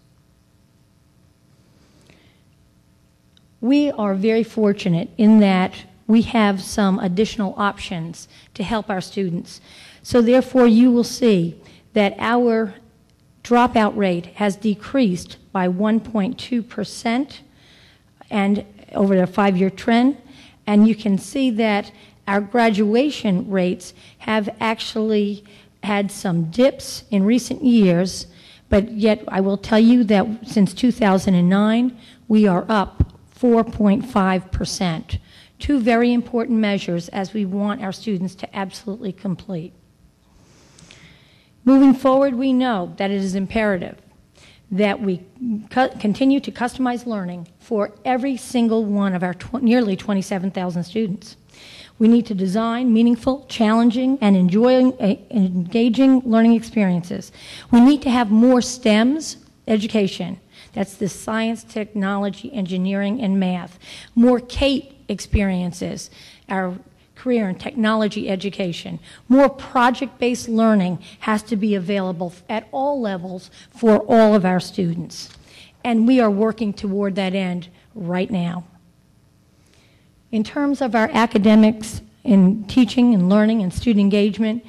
We are very fortunate in that we have some additional options to help our students. So therefore, you will see that our dropout rate has decreased by 1.2% and over the 5-year trend, and you can see that our graduation rates have actually had some dips in recent years, but yet I will tell you that since 2009, we are up 4.5%. 2 very important measures as we want our students to absolutely complete. Moving forward, we know that it is imperative that we continue to customize learning for every single one of our nearly 27,000 students. We need to design meaningful, challenging, and engaging learning experiences. We need to have more STEMs education. That's the science, technology, engineering, and math. More CATE experiences, our career and technology education. More project-based learning has to be available at all levels for all of our students. And we are working toward that end right now. In terms of our academics in teaching and learning and student engagement,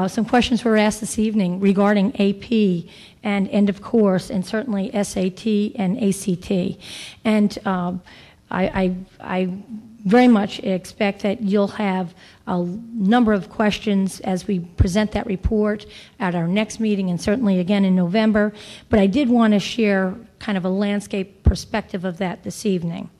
some questions were asked this evening regarding AP and end of course, and certainly SAT and ACT. And I very much expect that you'll have a number of questions as we present that report at our next meeting and certainly again in November. But I did want to share kind of a landscape perspective of that this evening.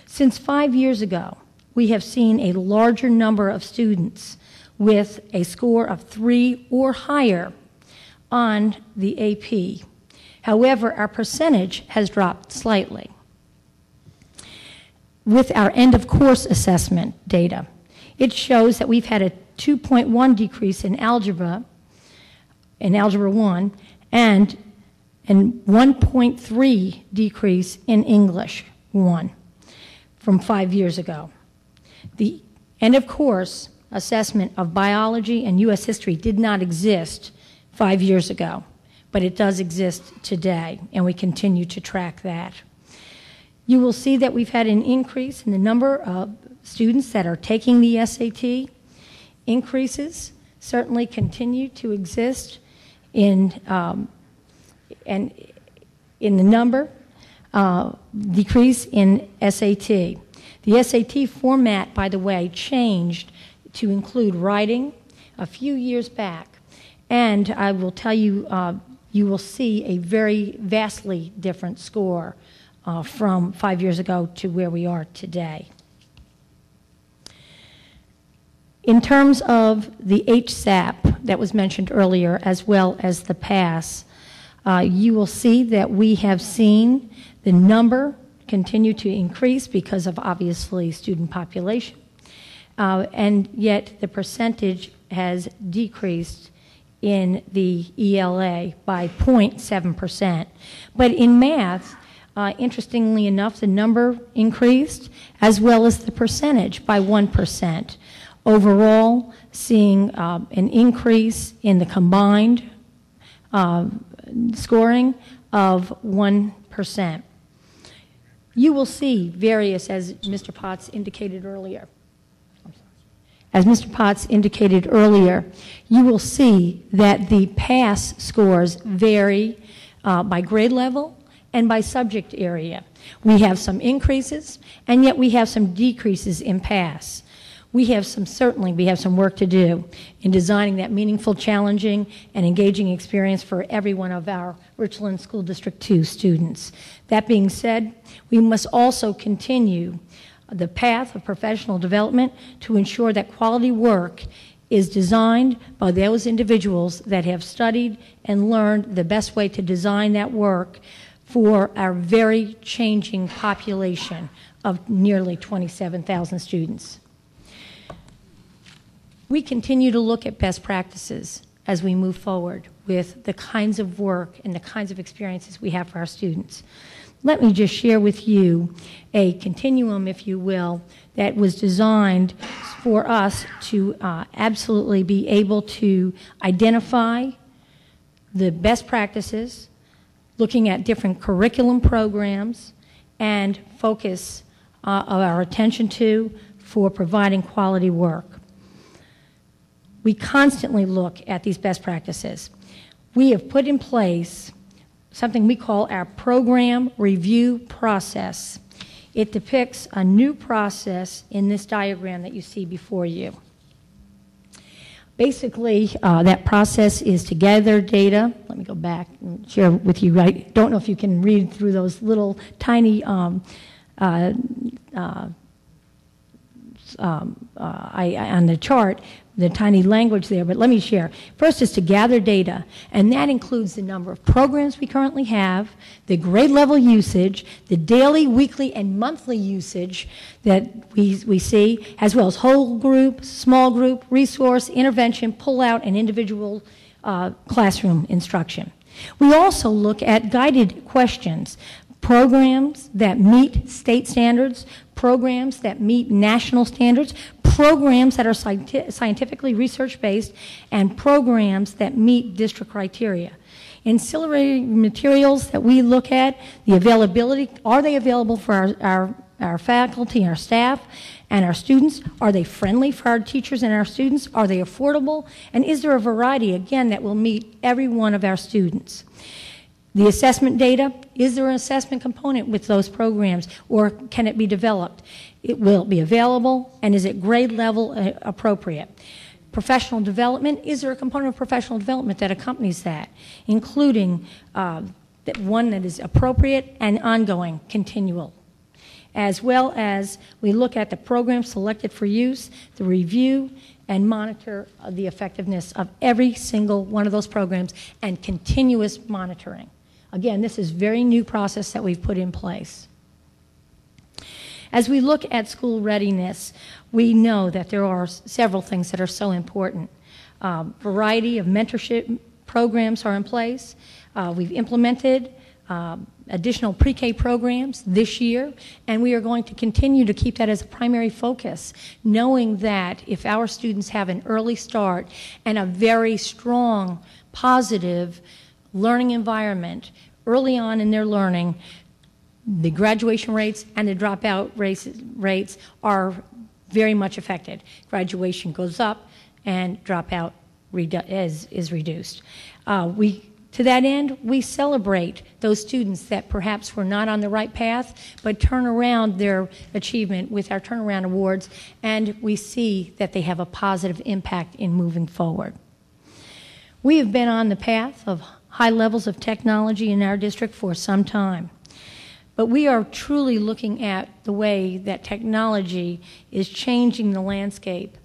Since 5 years ago, we have seen a larger number of students with a score of 3 or higher on the AP. However, our percentage has dropped slightly. With our end-of-course assessment data, it shows that we've had a 2.1 decrease in Algebra 1, and a 1.3 decrease in English 1 from 5 years ago. The end-of-course assessment of biology and U.S. history did not exist 5 years ago, but it does exist today, and we continue to track that. You will see that we've had an increase in the number of students that are taking the SAT. Increases certainly continue to exist in the number, decrease in SAT. The SAT format, by the way, changed to include writing a few years back, and I will tell you, you will see a very vastly different score from 5 years ago to where we are today. In terms of the HSAP that was mentioned earlier, as well as the PASS, you will see that we have seen the number continue to increase because of obviously student population, and yet the percentage has decreased in the ELA by 0.7%. But in math, interestingly enough, the number increased as well as the percentage by 1%. Overall, seeing an increase in the combined scoring of 1%. You will see various, as Mr. Potts indicated earlier. As Mr. Potts indicated earlier, you will see that the PASS scores vary by grade level and by subject area. We have some increases, and yet we have some decreases in PASS. We have some work to do in designing that meaningful, challenging, and engaging experience for every one of our Richland School District 2 students. That being said, we must also continue the path of professional development to ensure that quality work is designed by those individuals that have studied and learned the best way to design that work for our very changing population of nearly 27,000 students. We continue to look at best practices as we move forward with the kinds of work and the kinds of experiences we have for our students. Let me just share with you a continuum, if you will, that was designed for us to absolutely be able to identify the best practices, looking at different curriculum programs, and focus of our attention to for providing quality work. We constantly look at these best practices. We have put in place something we call our program review process. It depicts a new process in this diagram that you see before you. Basically, that process is to gather data. Let me go back and share with you. I don't know if you can read through those little tiny on the chart, the tiny language there, but let me share. First is to gather data, and that includes the number of programs we currently have, the grade level usage, the daily, weekly, and monthly usage that we see, as well as whole group, small group, resource, intervention, pull-out, and individual classroom instruction. We also look at guided questions, programs that meet state standards, programs that meet national standards, programs that are scientifically research-based, and programs that meet district criteria. Ancillary materials that we look at, the availability, are they available for our faculty, our staff, and our students? Are they friendly for our teachers and our students? Are they affordable? And is there a variety, again, that will meet every one of our students? The assessment data, is there an assessment component with those programs, or can it be developed? It will be available, and is it grade level appropriate? Professional development, is there a component of professional development that accompanies that, including one that is appropriate and ongoing, continual? As well as we look at the programs selected for use, the review, and monitor the effectiveness of every single one of those programs, and continuous monitoring. Again, this is a very new process that we've put in place. As we look at school readiness, we know that there are several things that are so important. Variety of mentorship programs are in place. We've implemented additional pre-K programs this year, and we are going to continue to keep that as a primary focus, knowing that if our students have an early start and a very strong, positive learning environment early on in their learning, the graduation rates and the dropout rates are very much affected. Graduation goes up and dropout is reduced. To that end, we celebrate those students that perhaps were not on the right path, but turn around their achievement with our turnaround awards, and we see that they have a positive impact in moving forward. We have been on the path of high levels of technology in our district for some time, but we are truly looking at the way that technology is changing the landscape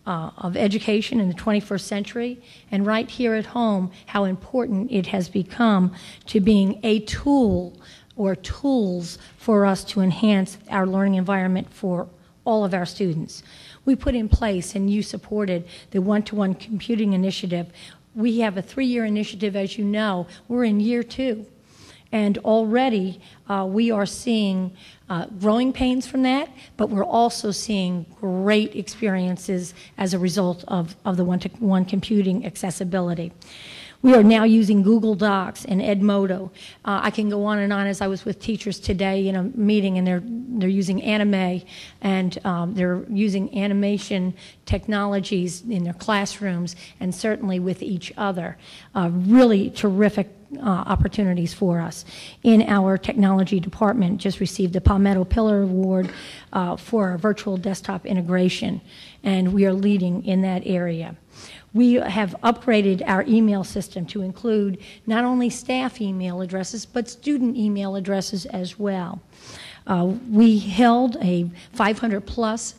of education in the 21st century, and right here at home, how important it has become to being a tool or tools for us to enhance our learning environment for all of our students. We put in place, and you supported, the one-to-one computing initiative. We have a 3-year initiative, as you know. We're in year 2. And already we are seeing growing pains from that, but we're also seeing great experiences as a result of the one-to-one computing accessibility. We are now using Google Docs and Edmodo. I can go on and on. As I was with teachers today in a meeting, and they're using anime, and they're using animation technologies in their classrooms, and certainly with each other. Really terrific opportunities for us. In our technology department, just received the Palmetto Pillar Award for our virtual desktop integration, and we are leading in that area. We have upgraded our email system to include not only staff email addresses, but student email addresses as well. We held a 500-plus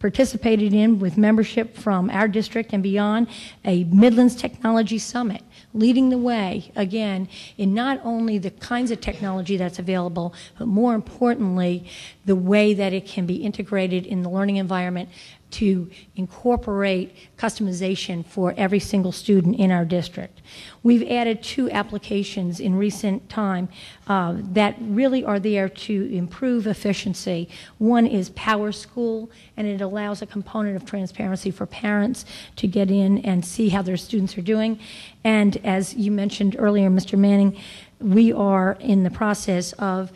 participated in, with membership from our district and beyond, a Midlands Technology Summit, leading the way, again, in not only the kinds of technology that's available, but more importantly, the way that it can be integrated in the learning environment to incorporate customization for every single student in our district. We've added 2 applications in recent time that really are there to improve efficiency. One is Power School, and it allows a component of transparency for parents to get in and see how their students are doing. And as you mentioned earlier, Mr. Manning, we are in the process of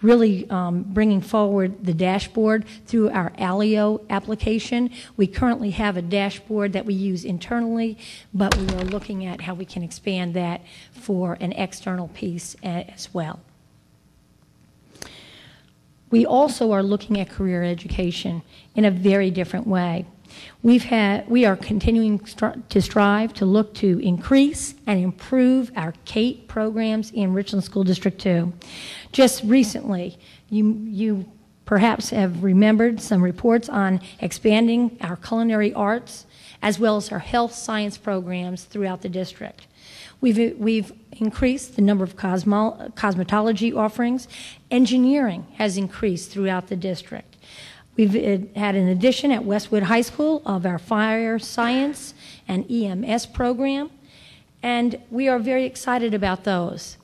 really bringing forward the dashboard through our Alio application. We currently have a dashboard that we use internally, but we are looking at how we can expand that for an external piece as well. We also are looking at career education in a very different way. We are continuing to strive to look to increase and improve our CATE programs in Richland School District 2. Just recently, you perhaps have remembered some reports on expanding our culinary arts as well as our health science programs throughout the district. We've increased the number of cosmetology offerings. Engineering has increased throughout the district. We've had an addition at Westwood High School of our fire science and EMS program, and we are very excited about those.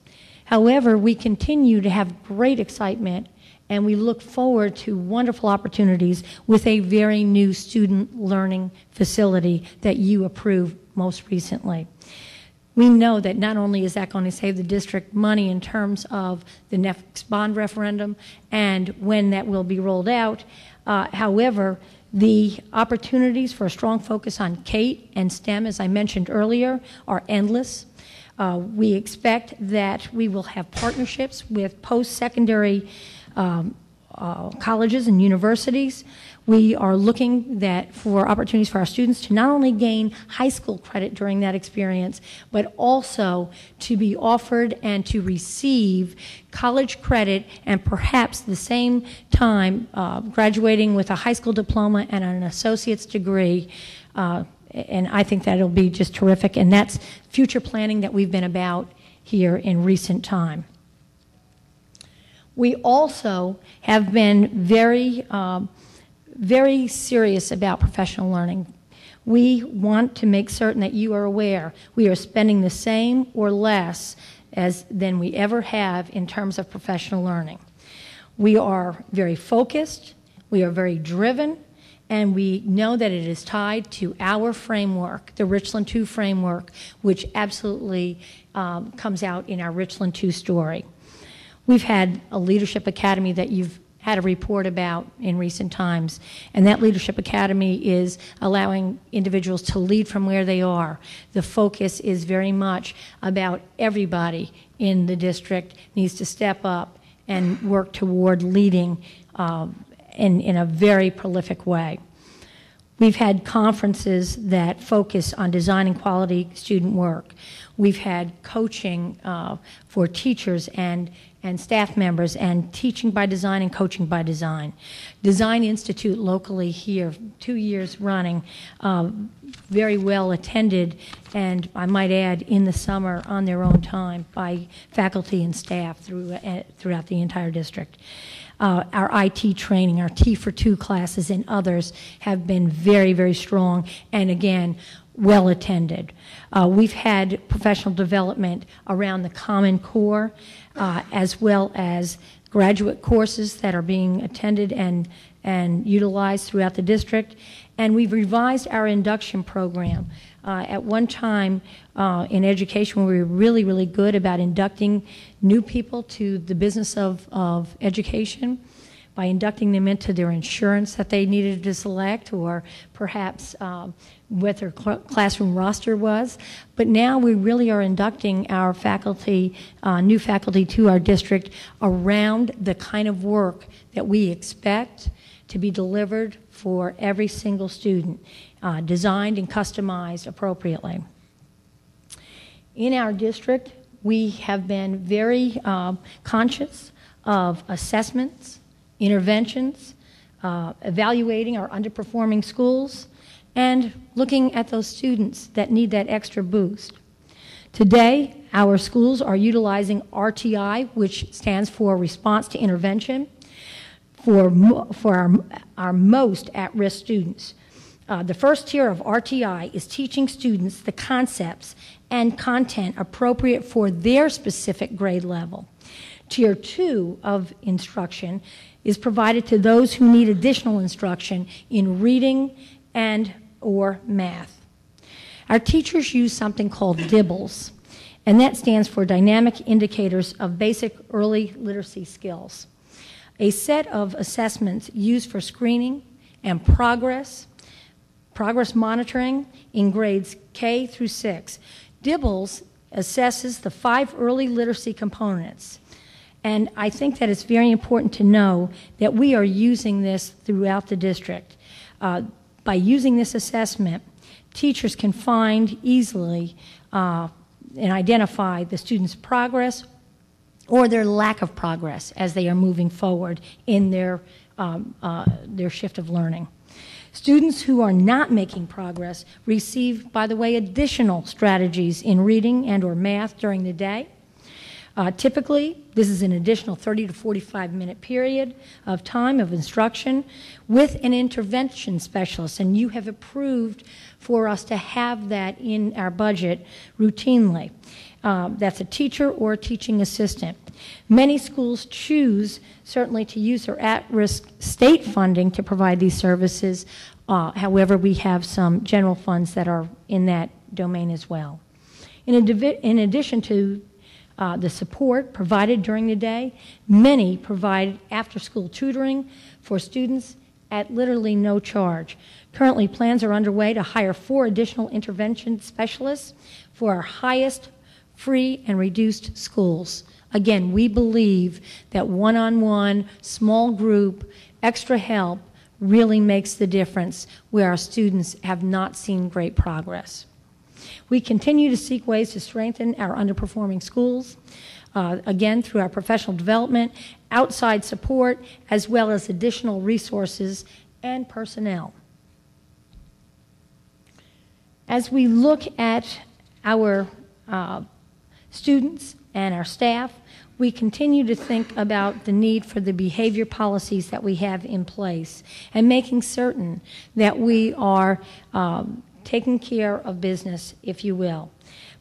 However, we continue to have great excitement, and we look forward to wonderful opportunities with a very new student learning facility that you approved most recently. We know that not only is that going to save the district money in terms of the next bond referendum and when that will be rolled out, however, the opportunities for a strong focus on CATE and STEM, as I mentioned earlier, are endless. We expect that we will have partnerships with post-secondary colleges and universities. We are looking for opportunities for our students to not only gain high school credit during that experience, but also to be offered and to receive college credit, and perhaps the same time graduating with a high school diploma and an associate's degree. And I think that'll be just terrific, and that's future planning that we've been about here in recent time. We also have been very serious about professional learning. We want to make certain that you are aware we are spending the same or less than we ever have in terms of professional learning. We are very focused, we are very driven, and we know that it is tied to our framework, the Richland 2 framework, which absolutely comes out in our Richland 2 story. We've had a leadership academy that you've had a report about in recent times, and that leadership academy is allowing individuals to lead from where they are. The focus is very much about everybody in the district needs to step up and work toward leading in a very prolific way. We've had conferences that focus on designing quality student work. We've had coaching for teachers and staff members, and teaching by design and coaching by design. Design Institute locally here, 2 years running, very well attended, and I might add, in the summer on their own time by faculty and staff throughout the entire district. Our IT training, our T for Two classes and others have been very, very strong, and again, well attended. We've had professional development around the Common Core, as well as graduate courses that are being attended and utilized throughout the district. And we've revised our induction program. At one time in education, we were really, really good about inducting new people to the business of education by inducting them into their insurance that they needed to select, or perhaps what their classroom roster was. But now we really are inducting our faculty, new faculty to our district around the kind of work that we expect to be delivered for every single student, designed and customized appropriately. In our district, we have been very conscious of assessments, interventions, evaluating our underperforming schools, and looking at those students that need that extra boost. Today, our schools are utilizing RTI, which stands for Response to Intervention, for our most at-risk students. The first tier of RTI is teaching students the concepts and content appropriate for their specific grade level. Tier 2 of instruction is provided to those who need additional instruction in reading and or math. Our teachers use something called DIBBLES, and that stands for Dynamic Indicators of Basic Early Literacy Skills, a set of assessments used for screening and progress monitoring in grades K through 6. DIBBLES assesses the 5 early literacy components. And I think that it's very important to know that we are using this throughout the district. By using this assessment, teachers can find easily and identify the student's progress or their lack of progress as they are moving forward in their shift of learning. Students who are not making progress receive, by the way, additional strategies in reading and or math during the day. Typically, this is an additional 30 to 45-minute period of time of instruction with an intervention specialist, and you have approved for us to have that in our budget routinely. That's a teacher or a teaching assistant. Many schools choose, certainly, to use their at-risk state funding to provide these services. However, we have some general funds that are in that domain as well. In addition to the support provided during the day, many provide after-school tutoring for students at literally no charge. Currently, plans are underway to hire 4 additional intervention specialists for our highest free and reduced schools. Again, we believe that one-on-one, small group, extra help really makes the difference where our students have not seen great progress. We continue to seek ways to strengthen our underperforming schools, again, through our professional development, outside support, as well as additional resources and personnel. As we look at our students and our staff, we continue to think about the need for the behavior policies that we have in place and making certain that we are taking care of business, if you will.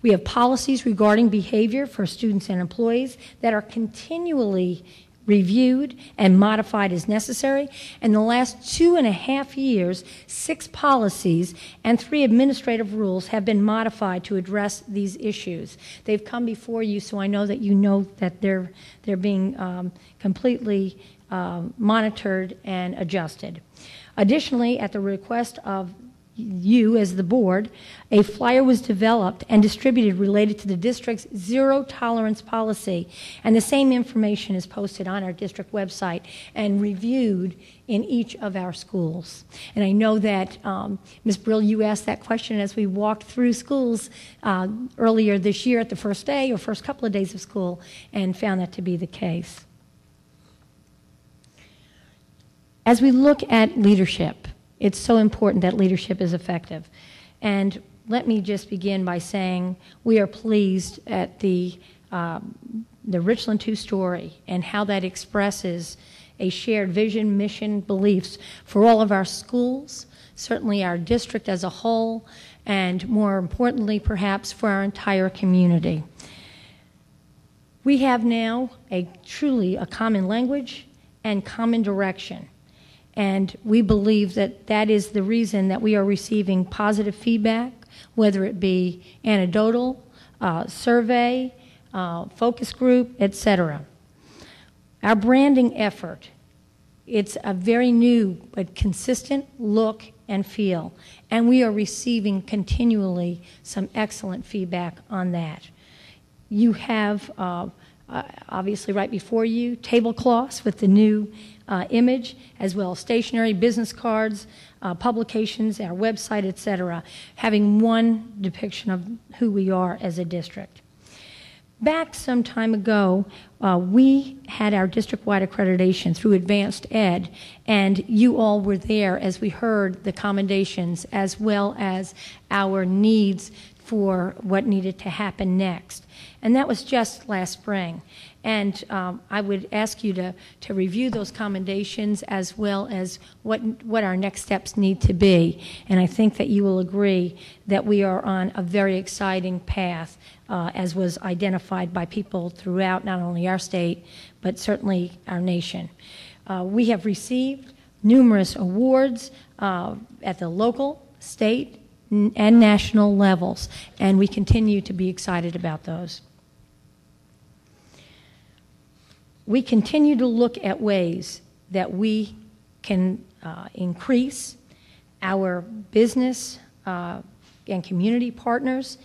We have policies regarding behavior for students and employees that are continually reviewed and modified as necessary. In the last 2.5 years, 6 policies and 3 administrative rules have been modified to address these issues. They've come before you, so I know that they're being completely monitored and adjusted. Additionally, at the request of you as the board, a flyer was developed and distributed related to the district's zero tolerance policy, and the same information is posted on our district website and reviewed in each of our schools. And I know that, Ms. Brill, you asked that question as we walked through schools earlier this year at the first day or first couple of days of school, and found that to be the case. As we look at leadership, it's so important that leadership is effective. And let me just begin by saying we are pleased at the Richland two-story and how that expresses a shared vision, mission, beliefs for all of our schools, certainly our district as a whole, and more importantly, perhaps, for our entire community. We have now truly a common language and common direction. And we believe that that is the reason that we are receiving positive feedback, whether it be anecdotal, survey, focus group, etc. Our branding effort, it's a very new but consistent look and feel, and we are receiving continually some excellent feedback on that. You have, obviously right before you, tablecloths with the new image, as well as stationery, business cards, publications, our website, etc., having one depiction of who we are as a district. Back some time ago, we had our district-wide accreditation through Advanced Ed, and you all were there as we heard the commendations as well as our needs for what needed to happen next. And that was just last spring. And I would ask you to review those commendations as well as what our next steps need to be. And I think that you will agree that we are on a very exciting path, as was identified by people throughout not only our state, but certainly our nation. We have received numerous awards at the local, state, and national levels, and we continue to be excited about those. We continue to look at ways that we can increase our business and community partners.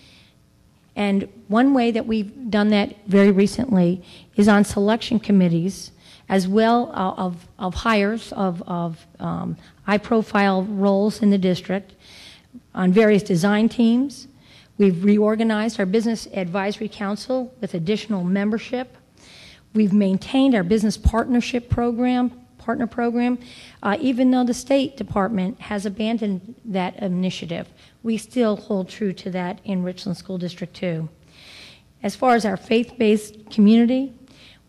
And one way that we've done that very recently is on selection committees, as well of hires of high-profile roles in the district, on various design teams. We've reorganized our Business Advisory Council with additional membership. We've maintained our business partnership program, partner program, even though the State Department has abandoned that initiative. We still hold true to that in Richland School District 2. As far as our faith-based community,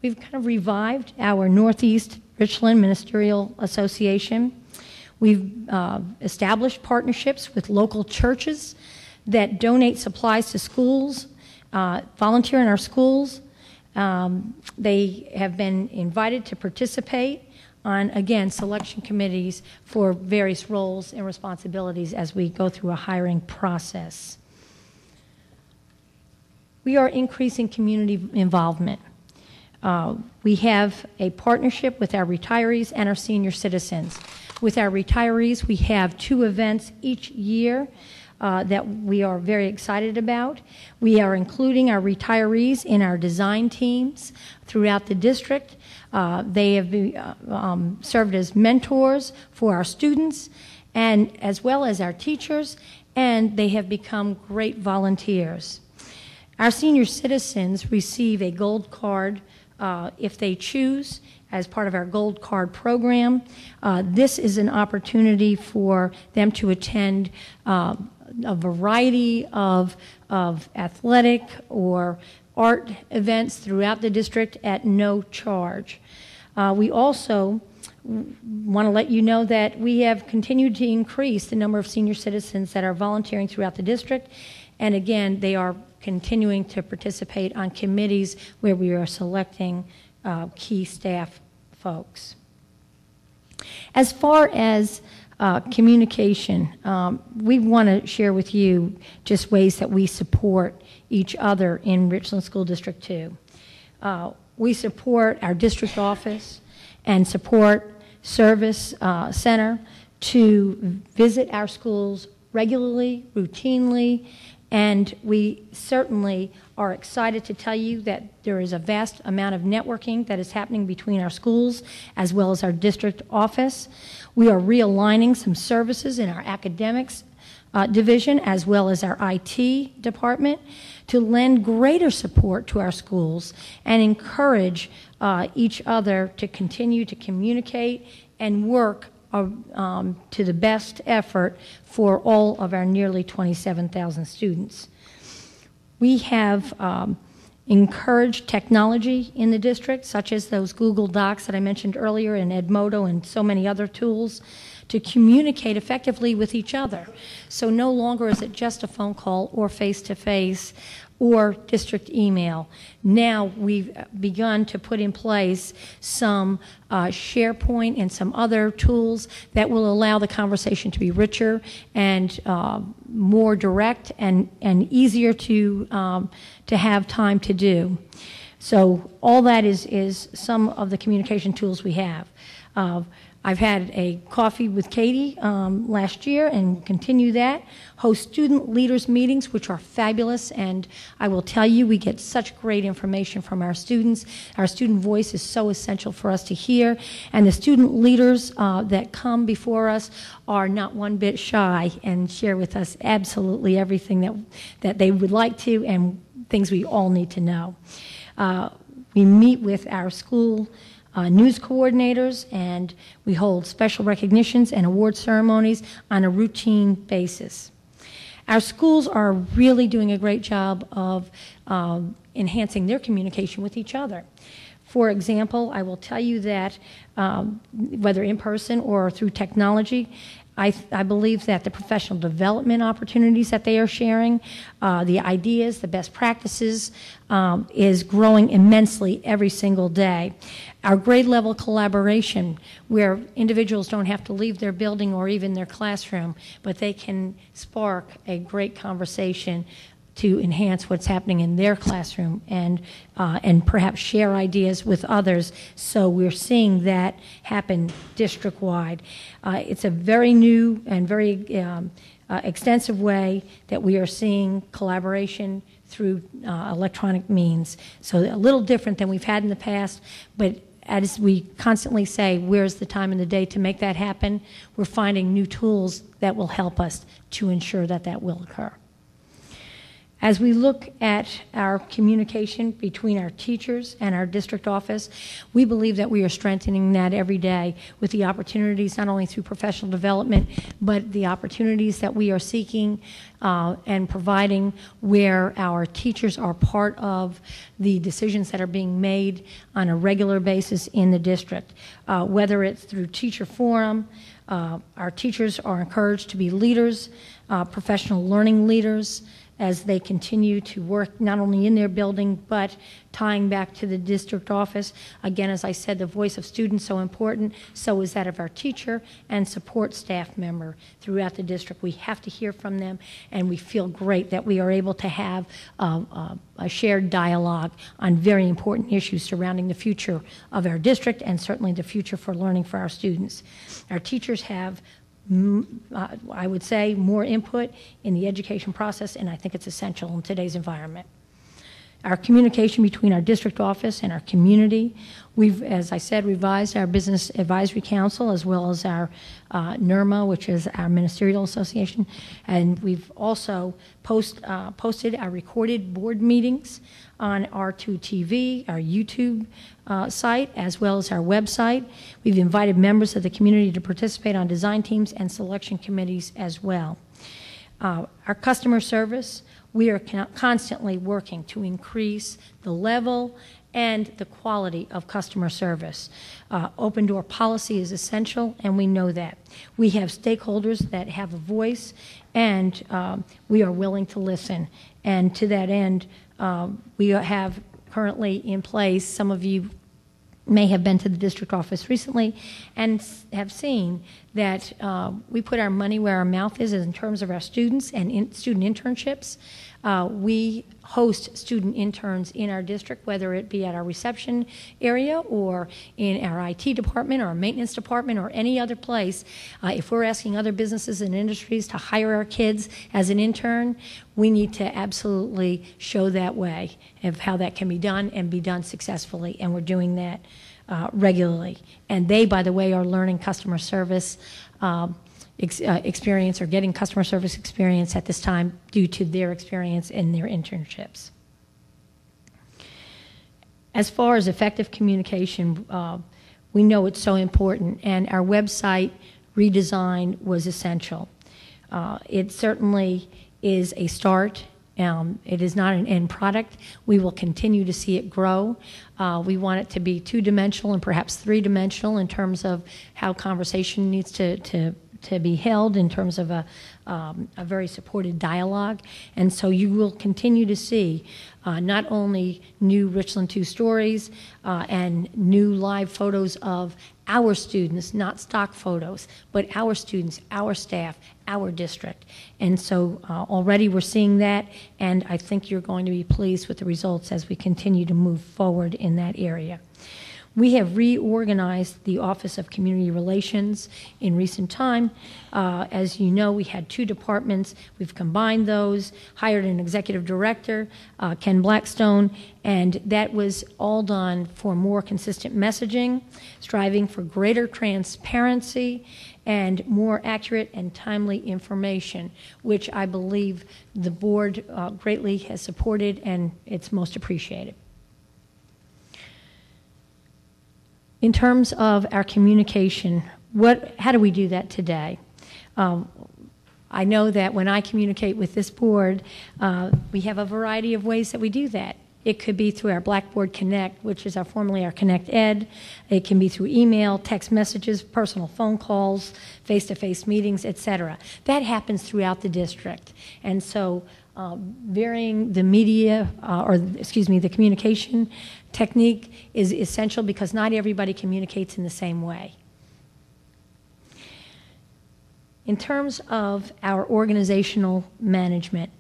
we've kind of revived our Northeast Richland Ministerial Association. We've established partnerships with local churches that donate supplies to schools, volunteer in our schools. They have been invited to participate on, again, selection committees for various roles and responsibilities as we go through a hiring process. We are increasing community involvement. We have a partnership with our retirees and our senior citizens. With our retirees, we have 2 events each year that we are very excited about. We are including our retirees in our design teams throughout the district. They have served as mentors for our students and as well as our teachers, and they have become great volunteers. Our senior citizens receive a gold card if they choose as part of our Gold Card program. This is an opportunity for them to attend a variety of athletic or art events throughout the district at no charge. We also want to let you know that we have continued to increase the number of senior citizens that are volunteering throughout the district, and again, they are continuing to participate on committees where we are selecting key staff folks. As far as communication, we want to share with you just ways that we support each other in Richland School District 2. We support our district office and support service center to visit our schools regularly, routinely, and we certainly are excited to tell you that there is a vast amount of networking that is happening between our schools as well as our district office. We are realigning some services in our academics division as well as our IT department to lend greater support to our schools and encourage each other to continue to communicate and work to the best effort for all of our nearly 27,000 students. We have encouraged technology in the district, such as those Google Docs that I mentioned earlier and Edmodo and so many other tools, to communicate effectively with each other. So no longer is it just a phone call or face-to-face or district email. Now we've begun to put in place some SharePoint and some other tools that will allow the conversation to be richer and more direct and easier to have time to do. So all that is some of the communication tools we have. I've had a coffee with Katie last year and continue that. Host student leaders meetings, which are fabulous, and I will tell you, we get such great information from our students. Our student voice is so essential for us to hear, and the student leaders that come before us are not one bit shy and share with us absolutely everything that they would like to and things we all need to know. We meet with our school news coordinators, and we hold special recognitions and award ceremonies on a routine basis. Our schools are really doing a great job of enhancing their communication with each other. For example, I will tell you that whether in person or through technology, I believe that the professional development opportunities that they are sharing, the ideas, the best practices, is growing immensely every single day. Our grade level collaboration, where individuals don't have to leave their building or even their classroom, but they can spark a great conversation to enhance what's happening in their classroom and perhaps share ideas with others. So we're seeing that happen district-wide. It's a very new and very extensive way that we are seeing collaboration through electronic means. So a little different than we've had in the past, but as we constantly say, where's the time in the day to make that happen? We're finding new tools that will help us to ensure that that will occur. As we look at our communication between our teachers and our district office, we believe that we are strengthening that every day with the opportunities not only through professional development, but the opportunities that we are seeking and providing where our teachers are part of the decisions that are being made on a regular basis in the district. Whether it's through teacher forum, our teachers are encouraged to be leaders, professional learning leaders, as they continue to work not only in their building, but tying back to the district office. Again, as I said, the voice of students is so important, so is that of our teacher and support staff member throughout the district. We have to hear from them, and we feel great that we are able to have a shared dialogue on very important issues surrounding the future of our district and certainly the future for learning for our students. Our teachers have I would say more input in the education process, and I think it's essential in today's environment. Our communication between our district office and our community, we've, as I said, revised our Business Advisory Council as well as our NERMA, which is our Ministerial Association, and we've also posted our recorded board meetings on R2TV, our YouTube site, as well as our website. We've invited members of the community to participate on design teams and selection committees as well. Our customer service, we are constantly working to increase the level and the quality of customer service. Open door policy is essential, and we know that. We have stakeholders that have a voice, and we are willing to listen. And to that end, we have currently in place, some of you may have been to the district office recently and have seen that we put our money where our mouth is in terms of our students and student internships. We host student interns in our district, whether it be at our reception area or in our IT department or our maintenance department or any other place. If we're asking other businesses and industries to hire our kids as an intern, we need to absolutely show that way of how that can be done and be done successfully, and we're doing that regularly. And they, by the way, are learning customer service experience or getting customer service experience at this time due to their experience in their internships. As far as effective communication, we know it's so important, and our website redesign was essential. It certainly is a start. It is not an end product. We will continue to see it grow. We want it to be two-dimensional and perhaps three-dimensional in terms of how conversation needs to be held in terms of a very supported dialogue. And so you will continue to see not only new Richland 2 stories and new live photos of our students, not stock photos, but our students, our staff, our district. And so already we're seeing that, and I think you're going to be pleased with the results as we continue to move forward in that area. We have reorganized the Office of Community Relations in recent time. As you know, we had two departments. We've combined those, hired an executive director, Ken Blackstone, and that was all done for more consistent messaging, striving for greater transparency, and more accurate and timely information, which I believe the board greatly has supported, and it's most appreciated. In terms of our communication, how do we do that today? I know that when I communicate with this board, we have a variety of ways that we do that. It could be through our Blackboard Connect, which is formerly our Connect Ed. It can be through email, text messages, personal phone calls, face-to-face meetings, etc. That happens throughout the district. And so varying the the communication technique is essential because not everybody communicates in the same way. In terms of our organizational management,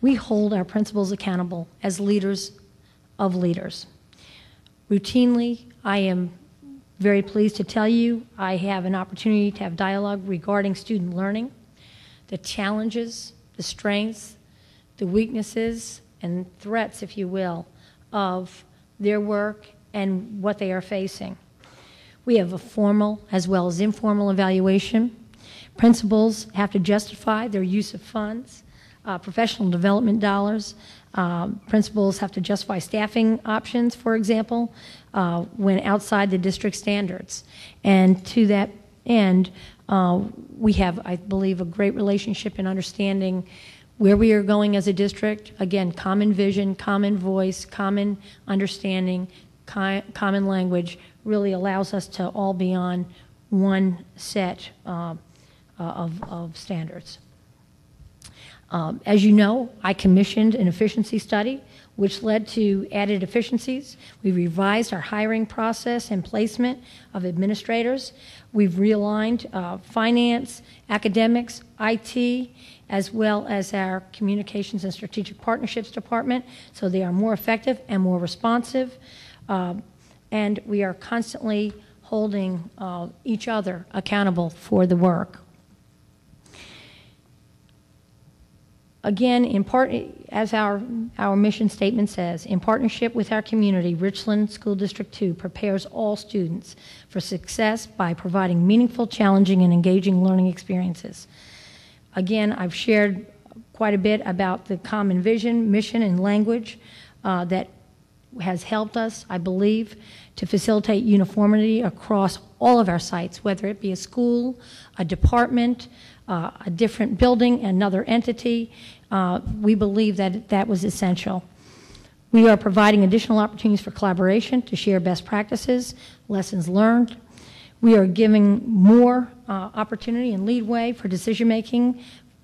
we hold our principals accountable as leaders of leaders. Routinely, I am very pleased to tell you I have an opportunity to have dialogue regarding student learning, the challenges, the strengths, the weaknesses, and threats, if you will, of their work and what they are facing. We have a formal as well as informal evaluation. Principals have to justify their use of funds, professional development dollars. Principals have to justify staffing options, for example, when outside the district standards. And to that end, we have, I believe, a great relationship in understanding where we are going as a district. Again, common vision, common voice, common understanding, common language really allows us to all be on one set of standards. As you know, I commissioned an efficiency study which led to added efficiencies. We revised our hiring process and placement of administrators. We've realigned finance, academics, IT, as well as our communications and strategic partnerships department, so they are more effective and more responsive. And we are constantly holding each other accountable for the work. Again, as our mission statement says, in partnership with our community, Richland School District 2 prepares all students for success by providing meaningful, challenging, and engaging learning experiences. Again, I've shared quite a bit about the common vision, mission, and language that has helped us, I believe, to facilitate uniformity across all of our sites, whether it be a school, a department, a different building, another entity. We believe that that was essential. We are providing additional opportunities for collaboration to share best practices, lessons learned. We are giving more opportunity and leadway for decision-making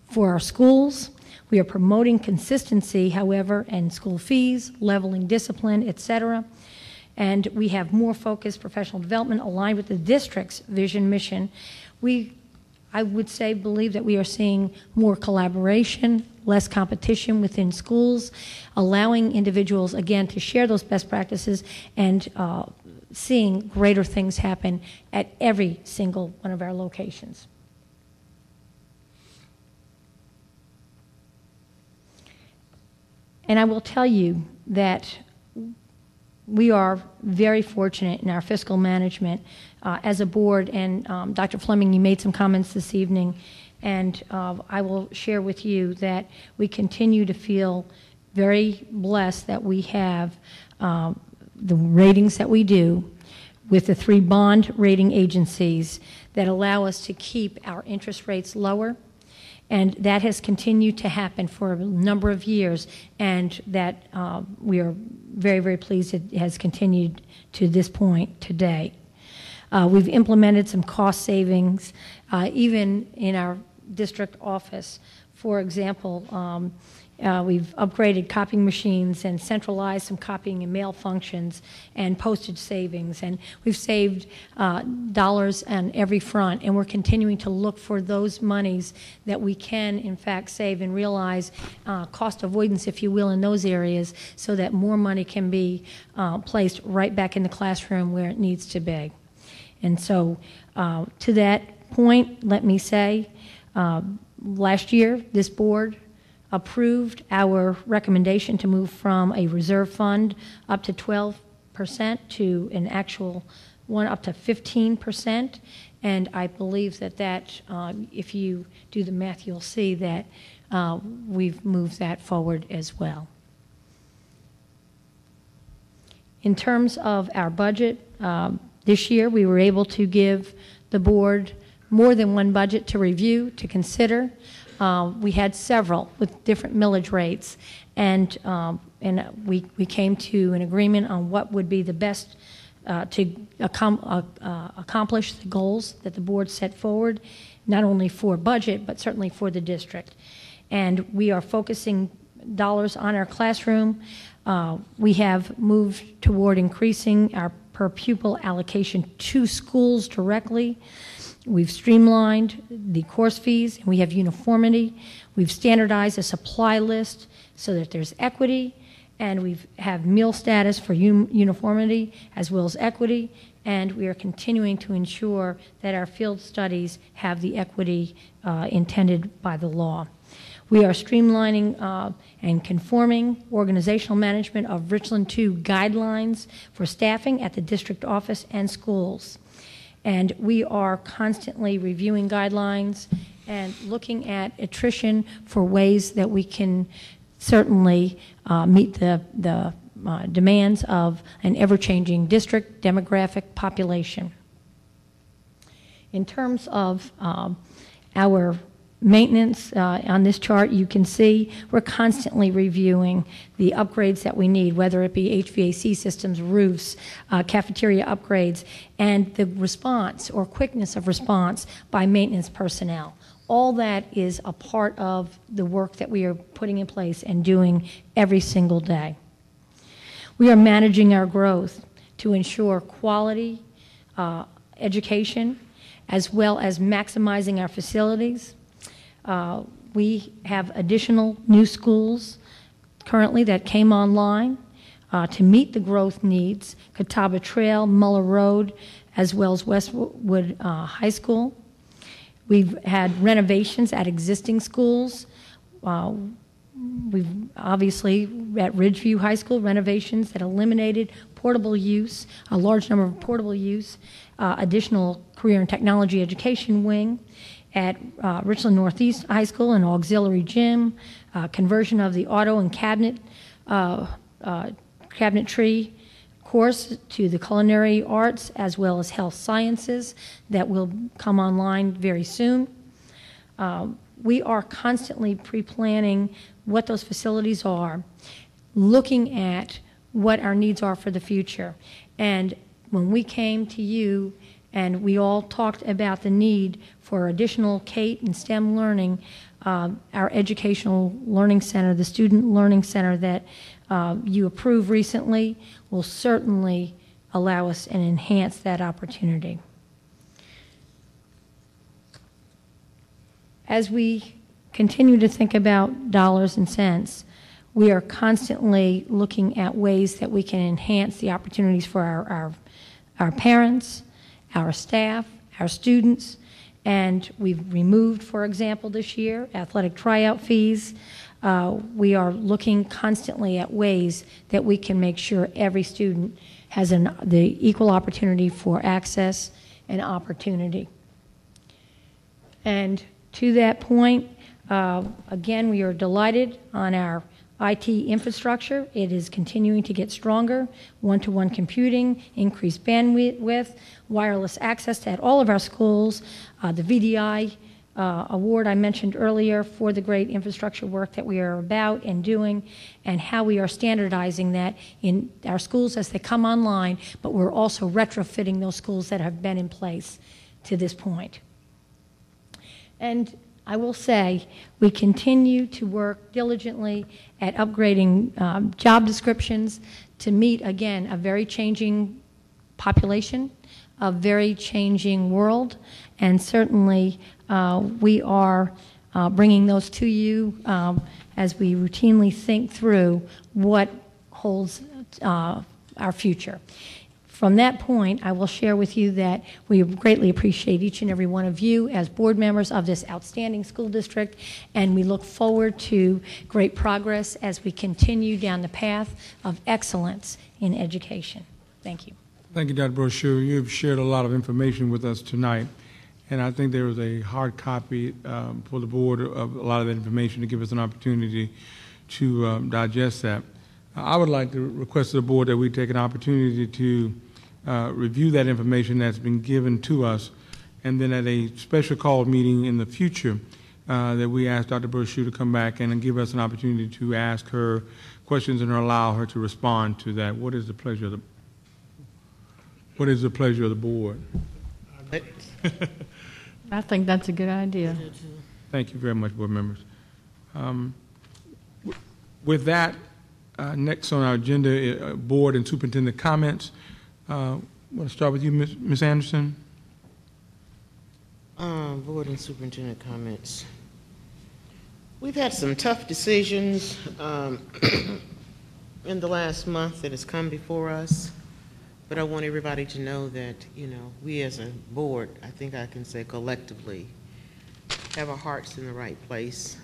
for our schools. We are promoting consistency, however, in school fees, leveling discipline, etc. And we have more focused professional development aligned with the district's vision mission. We I would say, believe that we are seeing more collaboration, less competition within schools, allowing individuals, again, to share those best practices and seeing greater things happen at every single one of our locations. And I will tell you that we are very fortunate in our fiscal management as a board, and Dr. Fleming, you made some comments this evening, and I will share with you that we continue to feel very blessed that we have the ratings that we do with the 3 bond rating agencies that allow us to keep our interest rates lower. And that has continued to happen for a number of years, and that we are very, very pleased it has continued to this point today. We've implemented some cost savings, even in our district office. For example, we've upgraded copying machines and centralized some copying and mail functions and postage savings, and we've saved dollars on every front, and we're continuing to look for those monies that we can in fact save and realize cost avoidance, if you will, in those areas, so that more money can be placed right back in the classroom where it needs to be. And so to that point, let me say, last year this board approved our recommendation to move from a reserve fund up to 12% to an actual one up to 15%. And I believe that if you do the math, you'll see that we've moved that forward as well. In terms of our budget, this year we were able to give the board more than one budget to review, to consider. We had several with different millage rates, and we came to an agreement on what would be the best to accomplish the goals that the board set forward, not only for budget, but certainly for the district. And we are focusing dollars on our classroom. We have moved toward increasing our per pupil allocation to schools directly. We've streamlined the course fees, and we have uniformity. We've standardized a supply list so that there's equity, and we have meal status for uniformity as well as equity, and we are continuing to ensure that our field studies have the equity intended by the law. We are streamlining and conforming organizational management of Richland 2 guidelines for staffing at the district office and schools. And we are constantly reviewing guidelines and looking at attrition for ways that we can certainly meet the demands of an ever-changing district demographic population. In terms of our maintenance, on this chart you can see we're constantly reviewing the upgrades that we need, whether it be HVAC systems, roofs, cafeteria upgrades, and the response or quickness of response by maintenance personnel. All that is a part of the work that we are putting in place and doing every single day. We are managing our growth to ensure quality education as well as maximizing our facilities. We have additional new schools currently that came online to meet the growth needs, Catawba Trail, Muller Road, as well as Westwood High School. We've had renovations at existing schools. We've obviously at Ridgeview High School renovations that eliminated portable use, a large number of portable use, additional career and technology education wing. At Richland Northeast High School, an auxiliary gym, conversion of the auto and cabinetry course to the culinary arts as well as health sciences that will come online very soon. We are constantly pre-planning what those facilities are, looking at what our needs are for the future. And when we came to you and we all talked about the need for additional CATE and STEM learning, our Educational Learning Center, the Student Learning Center that you approved recently, will certainly allow us and enhance that opportunity. as we continue to think about dollars and cents, we are constantly looking at ways that we can enhance the opportunities for our parents, our staff, our students, and we've removed, for example, this year, athletic tryout fees. We are looking constantly at ways that we can make sure every student has the equal opportunity for access and opportunity. And to that point, again, we are delighted on our IT infrastructure. It is continuing to get stronger. One-to-one computing, increased bandwidth, wireless access at all of our schools, the VDI award I mentioned earlier for the great infrastructure work that we are about and doing, and how we are standardizing that in our schools as they come online, but we're also retrofitting those schools that have been in place to this point. And I will say we continue to work diligently at upgrading job descriptions to meet, again, a very changing population, a very changing world, and certainly we are bringing those to you as we routinely think through what holds our future. From that point, I will share with you that we greatly appreciate each and every one of you as board members of this outstanding school district, and we look forward to great progress as we continue down the path of excellence in education. Thank you. Thank you, Dr. Brochu. You've shared a lot of information with us tonight, and I think there is a hard copy for the board of a lot of that information to give us an opportunity to digest that. I would like to request of the board that we take an opportunity to review that information that's been given to us, and then at a special call meeting in the future that we ask Dr. Brochu to come back and give us an opportunity to ask her questions and allow her to respond to that. What is the pleasure of the board? I think that's a good idea. Thank you very much, board members. With that, next on our agenda, board and superintendent comments. I want to start with you, Ms. Anderson. Board and superintendent comments. We've had some tough decisions in the last month that has come before us, but I want everybody to know that, you know, we as a board, I think I can say collectively, have our hearts in the right place,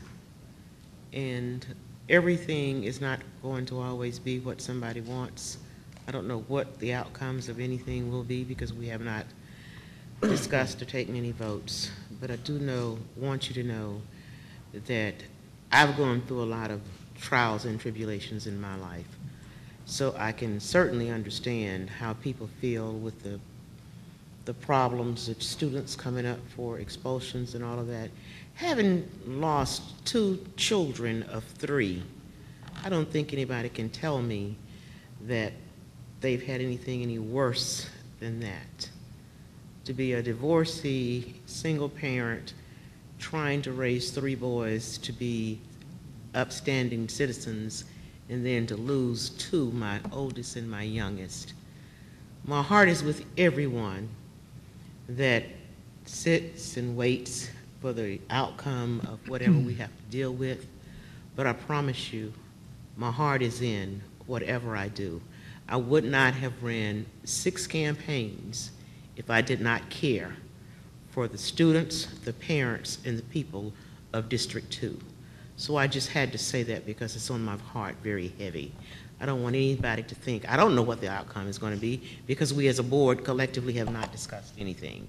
and everything is not going to always be what somebody wants. I don't know what the outcomes of anything will be because we have not discussed or taken any votes, but I do want you to know that I've gone through a lot of trials and tribulations in my life, so I can certainly understand how people feel with the problems of students coming up for expulsions and all of that. Having lost 2 children of 3, I don't think anybody can tell me that they've had anything any worse than that. To be a divorcee, single parent, trying to raise 3 boys to be upstanding citizens, and then to lose 2, my oldest and my youngest. My heart is with everyone that sits and waits for the outcome of whatever we have to deal with, but I promise you, my heart is in whatever I do. I would not have ran 6 campaigns if I did not care for the students, the parents, and the people of District 2. So I just had to say that because it's on my heart very heavy. I don't want anybody to think, I don't know what the outcome is going to be because we as a board collectively have not discussed anything.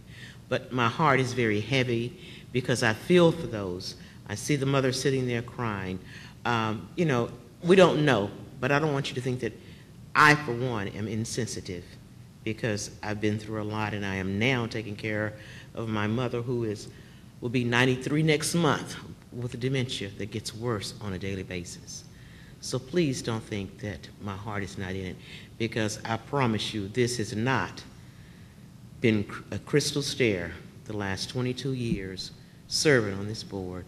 But my heart is very heavy because I feel for those. I see the mother sitting there crying. You know, we don't know, but I don't want you to think that I, for one, am insensitive because I've been through a lot, and I am now taking care of my mother who will be 93 next month with a dementia that gets worse on a daily basis. So please don't think that my heart is not in it, because I promise you this has not been a crystal stair the last 22 years serving on this board.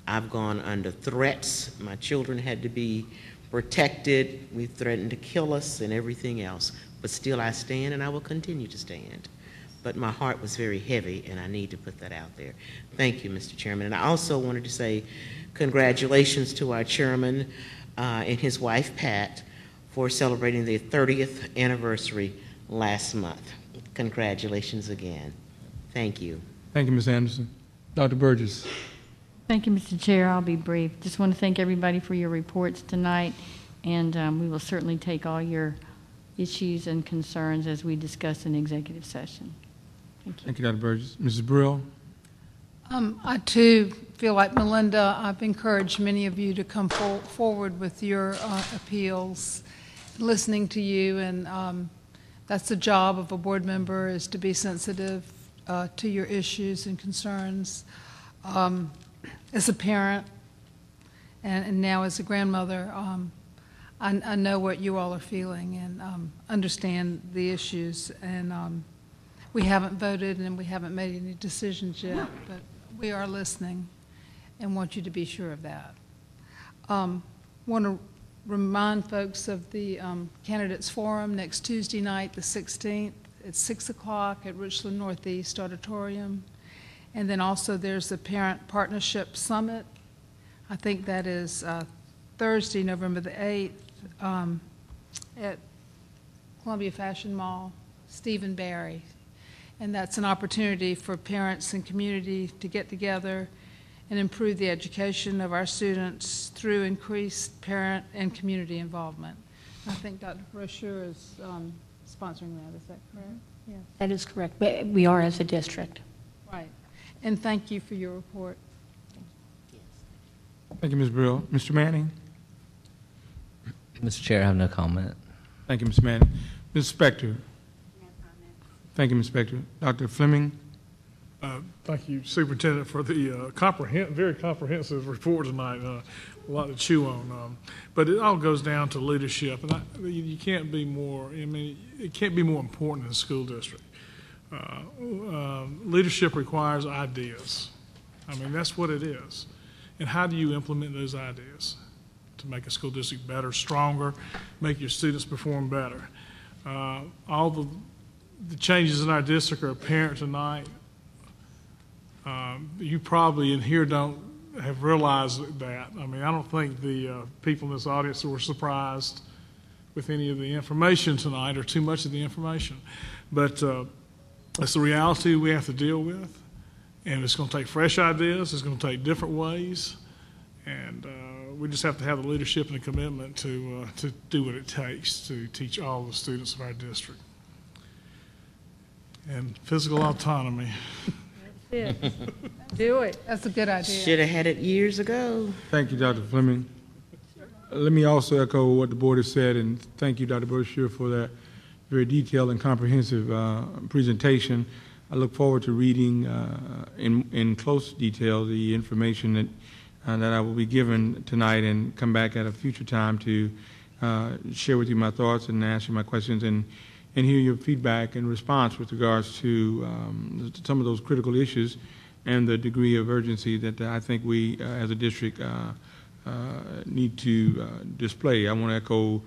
I've gone under threats. My children had to be protected. We threatened to kill us and everything else. But still I stand, and I will continue to stand. but my heart was very heavy, and I need to put that out there. Thank you, Mr. Chairman. And I also wanted to say congratulations to our chairman and his wife, Pat, for celebrating their 30th anniversary last month. Congratulations again. Thank you. Thank you, Ms. Anderson. Dr. Burgess. Thank you, Mr. Chair. I'll be brief. Just want to thank everybody for your reports tonight, and we will certainly take all your issues and concerns as we discuss in executive session. Thank you. Thank you, Dr. Burgess. Mrs. Brill. I too feel like Melinda. I've encouraged many of you to come forward with your appeals, listening to you, and that's the job of a board member, is to be sensitive to your issues and concerns. As a parent and now as a grandmother, I know what you all are feeling and understand the issues. And we haven't voted and we haven't made any decisions yet, but we are listening and want you to be sure of that. Want to remind folks of the Candidates Forum next Tuesday night, the 16th, at 6 o'clock at Richland Northeast Auditorium. And then also there's the Parent Partnership Summit. I think that is Thursday, November the 8th, at Columbia Fashion Mall, Stephen Barry. And that's an opportunity for parents and community to get together and improve the education of our students through increased parent and community involvement. I think Dr. Brochure is sponsoring that. Is that correct? Yeah. That is correct. We are as a district. Right. And thank you for your report. Thank you, Ms. Brill. Mr. Manning. Mr. Chair, I have no comment. Thank you, Ms. Manning. Ms. Spector. Thank you, Ms. Spector. Dr. Fleming. Thank you, Superintendent, for the very comprehensive report tonight. A lot to chew on, but it all goes down to leadership, and you can't be more. I mean, it can't be more important in the school district. Leadership requires ideas. I mean, that's what it is. And how do you implement those ideas to make a school district better, stronger, make your students perform better? All the changes in our district are apparent tonight. You probably in here don't have realized that. I mean, I don't think the people in this audience were surprised with any of the information tonight or too much of the information. But it's the reality we have to deal with. And it's going to take fresh ideas. It's going to take different ways. And we just have to have the leadership and the commitment to do what it takes to teach all the students of our district. And physical autonomy. That's it. Do it. That's a good idea. Should have had it years ago. Thank you, Dr. Fleming. Let me also echo what the board has said, and thank you, Dr. Brochure, for that very detailed and comprehensive presentation. I look forward to reading in close detail the information that I will be given tonight and come back at a future time to share with you my thoughts and ask you my questions and hear your feedback and response with regards to some of those critical issues and the degree of urgency that I think we as a district need to display. I want to echo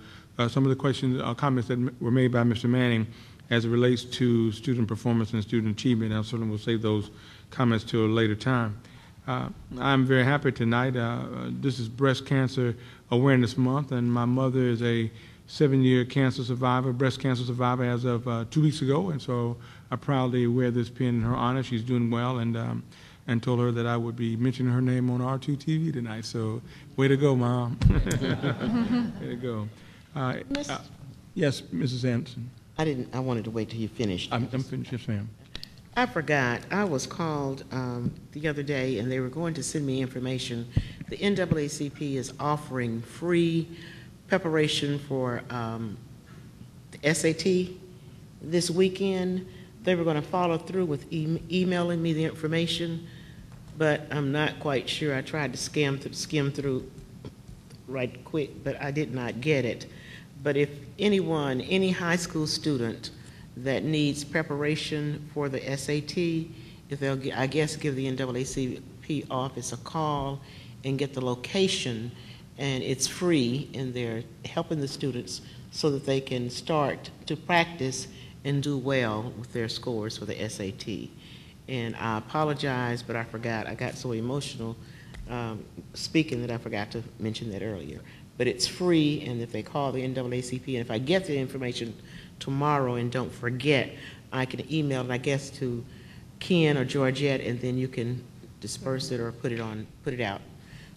some of the questions, comments that were made by Mr. Manning as it relates to student performance and student achievement. I certainly will save those comments to a later time. I'm very happy tonight. This is Breast Cancer Awareness Month, and my mother is a 7-year cancer survivor, breast cancer survivor as of 2 weeks ago, and so I proudly wear this pin in her honor. She's doing well, and told her that I would be mentioning her name on R2 TV tonight. So, way to go, Mom. Way to go. Yes, Mrs. Anderson. I wanted to wait till you finished. I'm finished, yes, ma'am. I forgot. I was called the other day, and they were going to send me information. The NAACP is offering free preparation for the SAT this weekend. They were going to follow through with emailing me the information, but I'm not quite sure. I tried to skim through right quick, but I did not get it. But if anyone, any high school student that needs preparation for the SAT, if they'll, I guess, give the NAACP office a call and get the location, and it's free, and they're helping the students so that they can start to practice and do well with their scores for the SAT. And I apologize, but I forgot. I got so emotional speaking that I forgot to mention that earlier. But it's free, and if they call the NAACP, and if I get the information tomorrow and don't forget, I can email it, I guess, to Ken or Georgette, and then you can disperse it or put it out,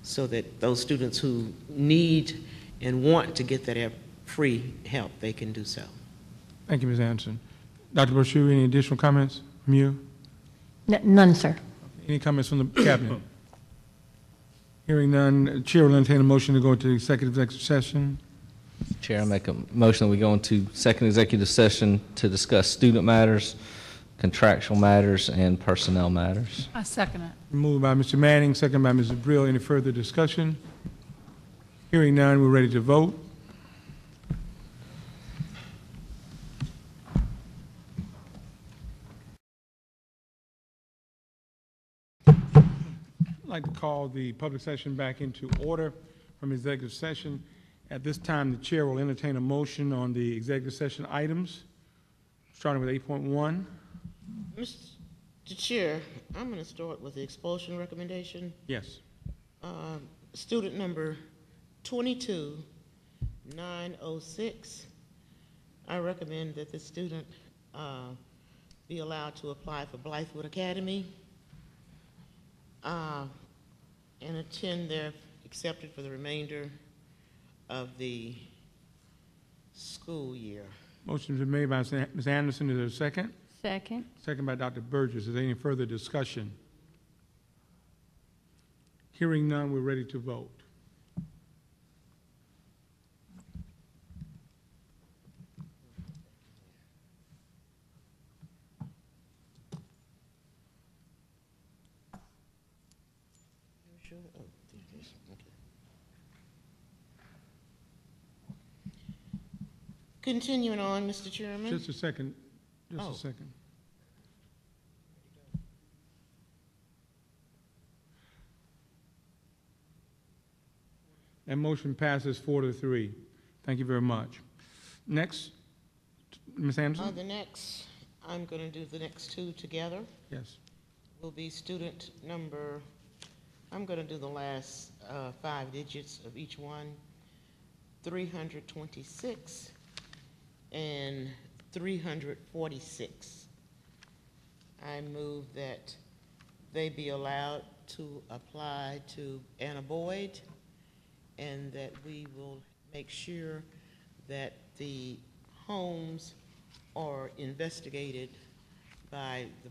so that those students who need and want to get that free help, they can do so. Thank you, Ms. Anderson. Dr. Brochu, any additional comments from you? None, sir. Any comments from the cabinet? Hearing none, Chair will entertain a motion to go into executive session. Chair, I make a motion that we go into second executive session to discuss student matters, contractual matters, and personnel matters. I second it. Moved by Mr. Manning, second by Mrs. Brill. Any further discussion? Hearing none, we're ready to vote. I'd like to call the public session back into order from executive session. At this time, the chair will entertain a motion on the executive session items, starting with 8.1. Mr. Chair, I'm going to start with the expulsion recommendation. Yes. Student number 22906. I recommend that the student be allowed to apply for Blythewood Academy and attend there, accepted for the remainder of the school year. Motion been made by Ms. Anderson. Is there a second? Second. Second by Dr. Burgess. Is there any further discussion? Hearing none, we're ready to vote. Continuing on, Mr. Chairman. Just a second. Just a second. That motion passes 4-3. Thank you very much. Next, Ms. Anderson? The next, I'm going to do the next two together. Yes. Will be student number, I'm going to do the last 5 digits of each one, 326 and 346. I move that they be allowed to apply to Anna Boyd, and that we will make sure that the homes are investigated by the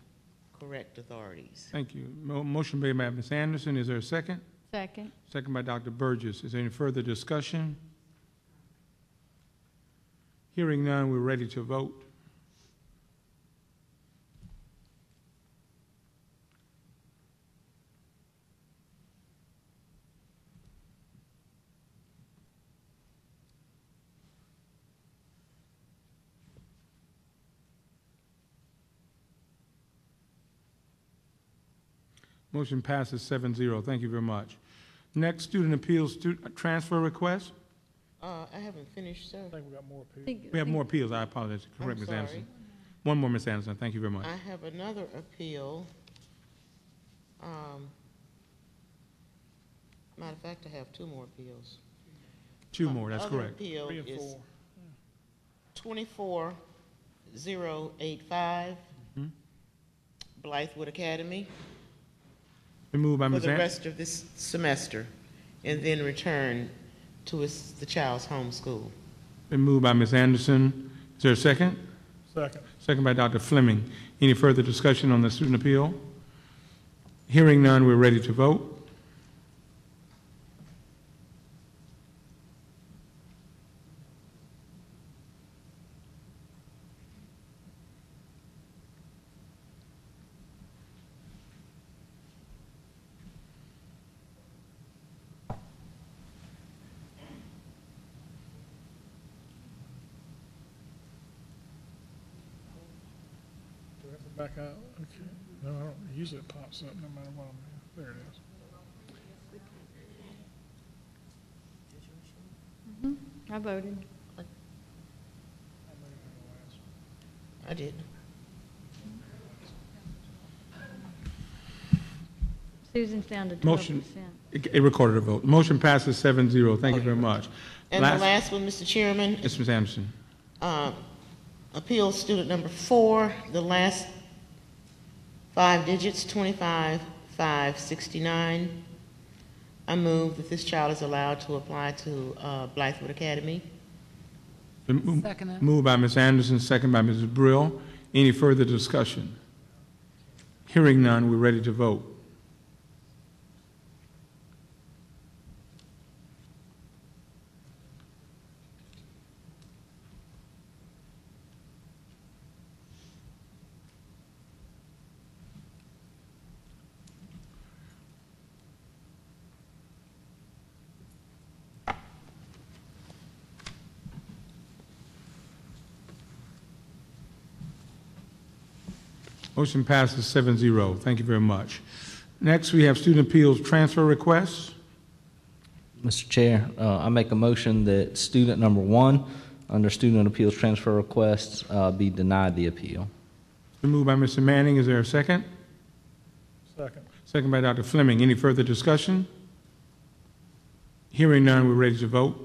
correct authorities. Thank you. Motion made by Ms. Anderson. Is there a second? Second. Second by Dr. Burgess. Is there any further discussion? Hearing none, we're ready to vote. Motion passes 7-0. Thank you very much. Next, student appeals transfer request. I haven't finished, sir. I think we got more appeals. We have more appeals. I apologize. Correct, Ms. Anderson. One more, Ms. Anderson. Thank you very much. I have another appeal. Matter of fact, I have 2 more appeals. 2 more, that's Other correct. appeal 3 and is 4. 24085, Blythewood Academy, Been moved by for Ms. the Anderson. rest of this semester, and then return to the child's home school. Been moved by Ms. Anderson. Is there a second? Second. Second by Dr. Fleming. Any further discussion on the student appeal? Hearing none, we're ready to vote. Do I have to back out? Okay. No, I don't. Usually it pops up no matter what I'm in. There it is. I voted. I did. Susan's down to 12%. Motion, it recorded a vote. Motion passes 7-0. Thank you very much. And the last one, Mr. Chairman. Yes, Ms. Anderson. Appeal student number 4, the last 5 digits, 25569. I move that this child is allowed to apply to Blythewood Academy. Second. Moved by Ms. Anderson, second by Mrs. Brill. Any further discussion? Hearing none, we're ready to vote. Motion passes 7-0. Thank you very much. Next, we have student appeals transfer requests. Mr. Chair, I make a motion that student number 1 under student appeals transfer requests be denied the appeal. It's been moved by Mr. Manning. Is there a second? Second. Second by Dr. Fleming. Any further discussion? Hearing none, we're ready to vote.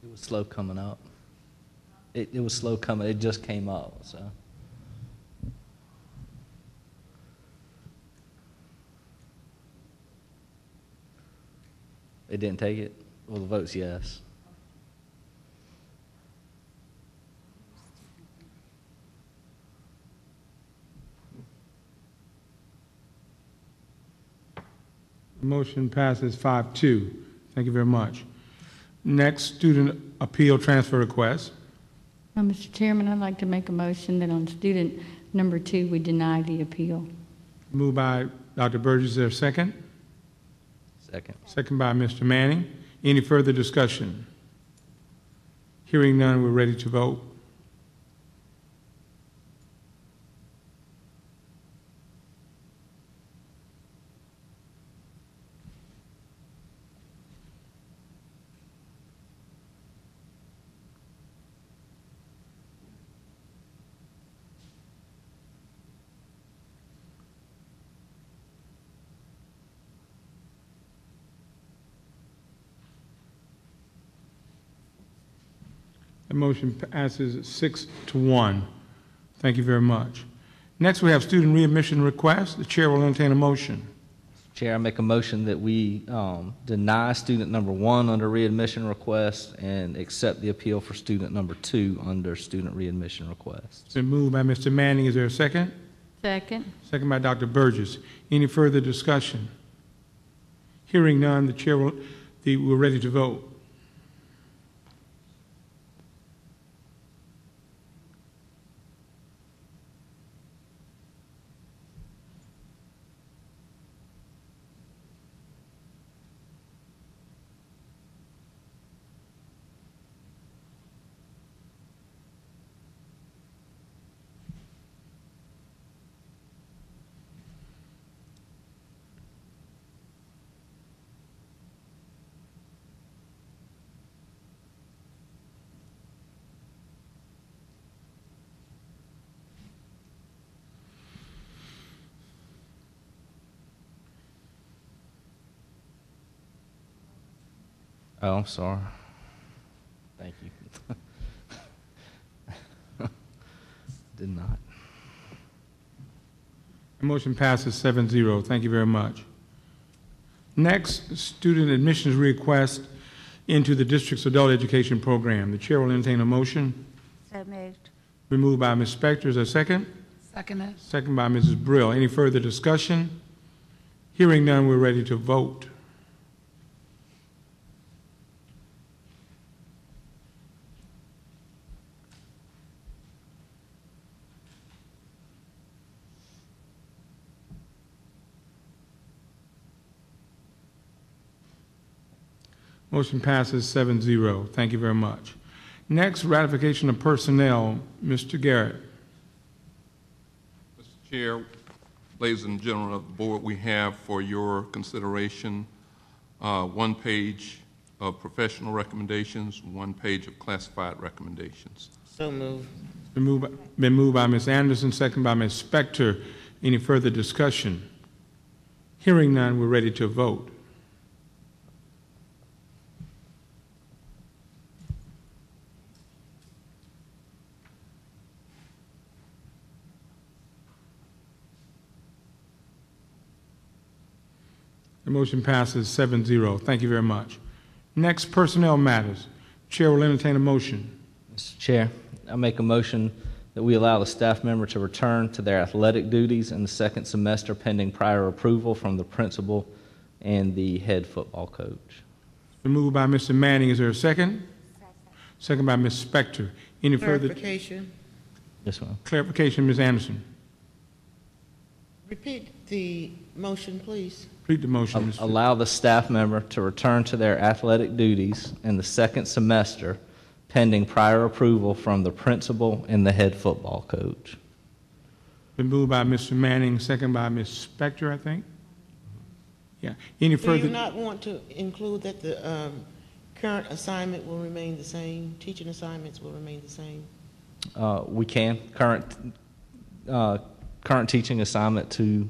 It was slow coming up. It was slow coming. It just came up, so. It didn't take it? Well, the vote's yes. The motion passes 5-2. Thank you very much. Next, student appeal transfer request. Mr. Chairman, I'd like to make a motion that on student number 2, we deny the appeal. Moved by Dr. Burgess. Is there a second? Second. Second by Mr. Manning. Any further discussion? Hearing none, we're ready to vote. The motion passes 6-1. Thank you very much. Next, we have student readmission requests. The chair will entertain a motion. Chair, I make a motion that we deny student number 1 under readmission request and accept the appeal for student number 2 under student readmission request. It's been moved by Mr. Manning. Is there a second? Second. Second by Dr. Burgess. Any further discussion? Hearing none, the chair will, we're ready to vote. Oh, I'm sorry. Thank you. Did not. The motion passes 7-0. Thank you very much. Next, student admissions request into the district's adult education program. The chair will entertain a motion. So moved. Moved by Ms. Spector. Is there a second? Second. Second by Mrs. Brill. Any further discussion? Hearing none, we're ready to vote. Motion passes 7-0. Thank you very much. Next, ratification of personnel. Mr. Garrett. Mr. Chair, ladies and gentlemen of the board, we have for your consideration 1 page of professional recommendations, 1 page of classified recommendations. So moved. Been moved by Ms. Anderson, second by Ms. Spector. Any further discussion? Hearing none, we're ready to vote. The motion passes 7-0. Thank you very much. Next, personnel matters. Chair will entertain a motion. Mr. Chair, I make a motion that we allow the staff member to return to their athletic duties in the second semester pending prior approval from the principal and the head football coach. Been moved by Mr. Manning. Is there a second? Second by Ms. Spector. Any further Clarification. Yes, ma'am. clarification, Ms. Anderson? Repeat the motion, please. Repeat the motion, Mr. Allow the staff member to return to their athletic duties in the second semester pending prior approval from the principal and the head football coach. Been moved by Mr. Manning, second by Ms. Spector, I think. Yeah. Any Do further? you not want to include that the current assignment will remain the same, teaching assignments will remain the same? We can. Current teaching assignment to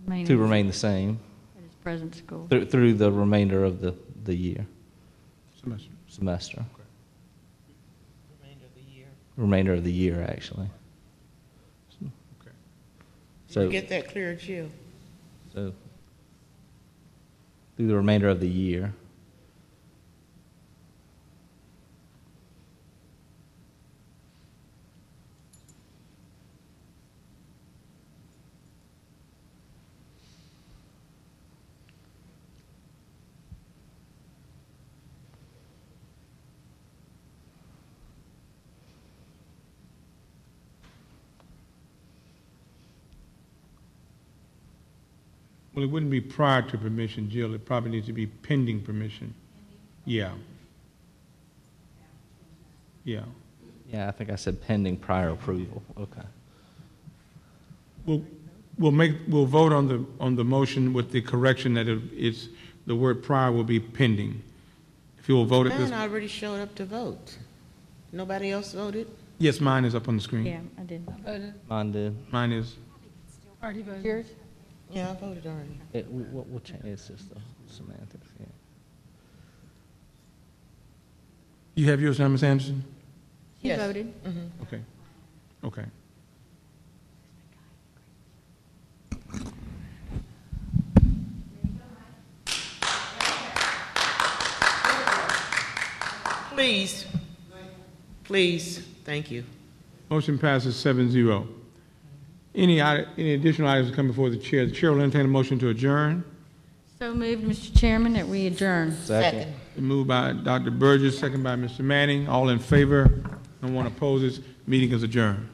remain the same At his present school. through the remainder of the year. Semester. Okay. Remainder of the year. Remainder of the year, actually. Okay. So, you get that clear, Jill? So through the remainder of the year. Well, it wouldn't be prior to permission, Jill. It probably needs to be pending permission. Yeah. Yeah. Yeah, I think I said pending prior approval. Okay. We'll vote on the motion with the correction that it's the word prior will be pending. If you will vote at this. Mine already showed up to vote. Nobody else voted? Yes, mine is up on the screen. Yeah, I did. Mine did. Mine is. Already voted. Yours? Yeah, I voted already. We'll change. It's just the semantics. Yeah. You have yours now, Ms. Anderson? She Yes. voted. Mm-hmm. Okay. Okay. Please. Please. Thank you. Motion passes 7-0. Any additional items to come before the chair? The chair will entertain a motion to adjourn. So moved, Mr. Chairman, that we adjourn. Second. Moved by Dr. Burgess, second by Mr. Manning. All in favor? No one opposes. Meeting is adjourned.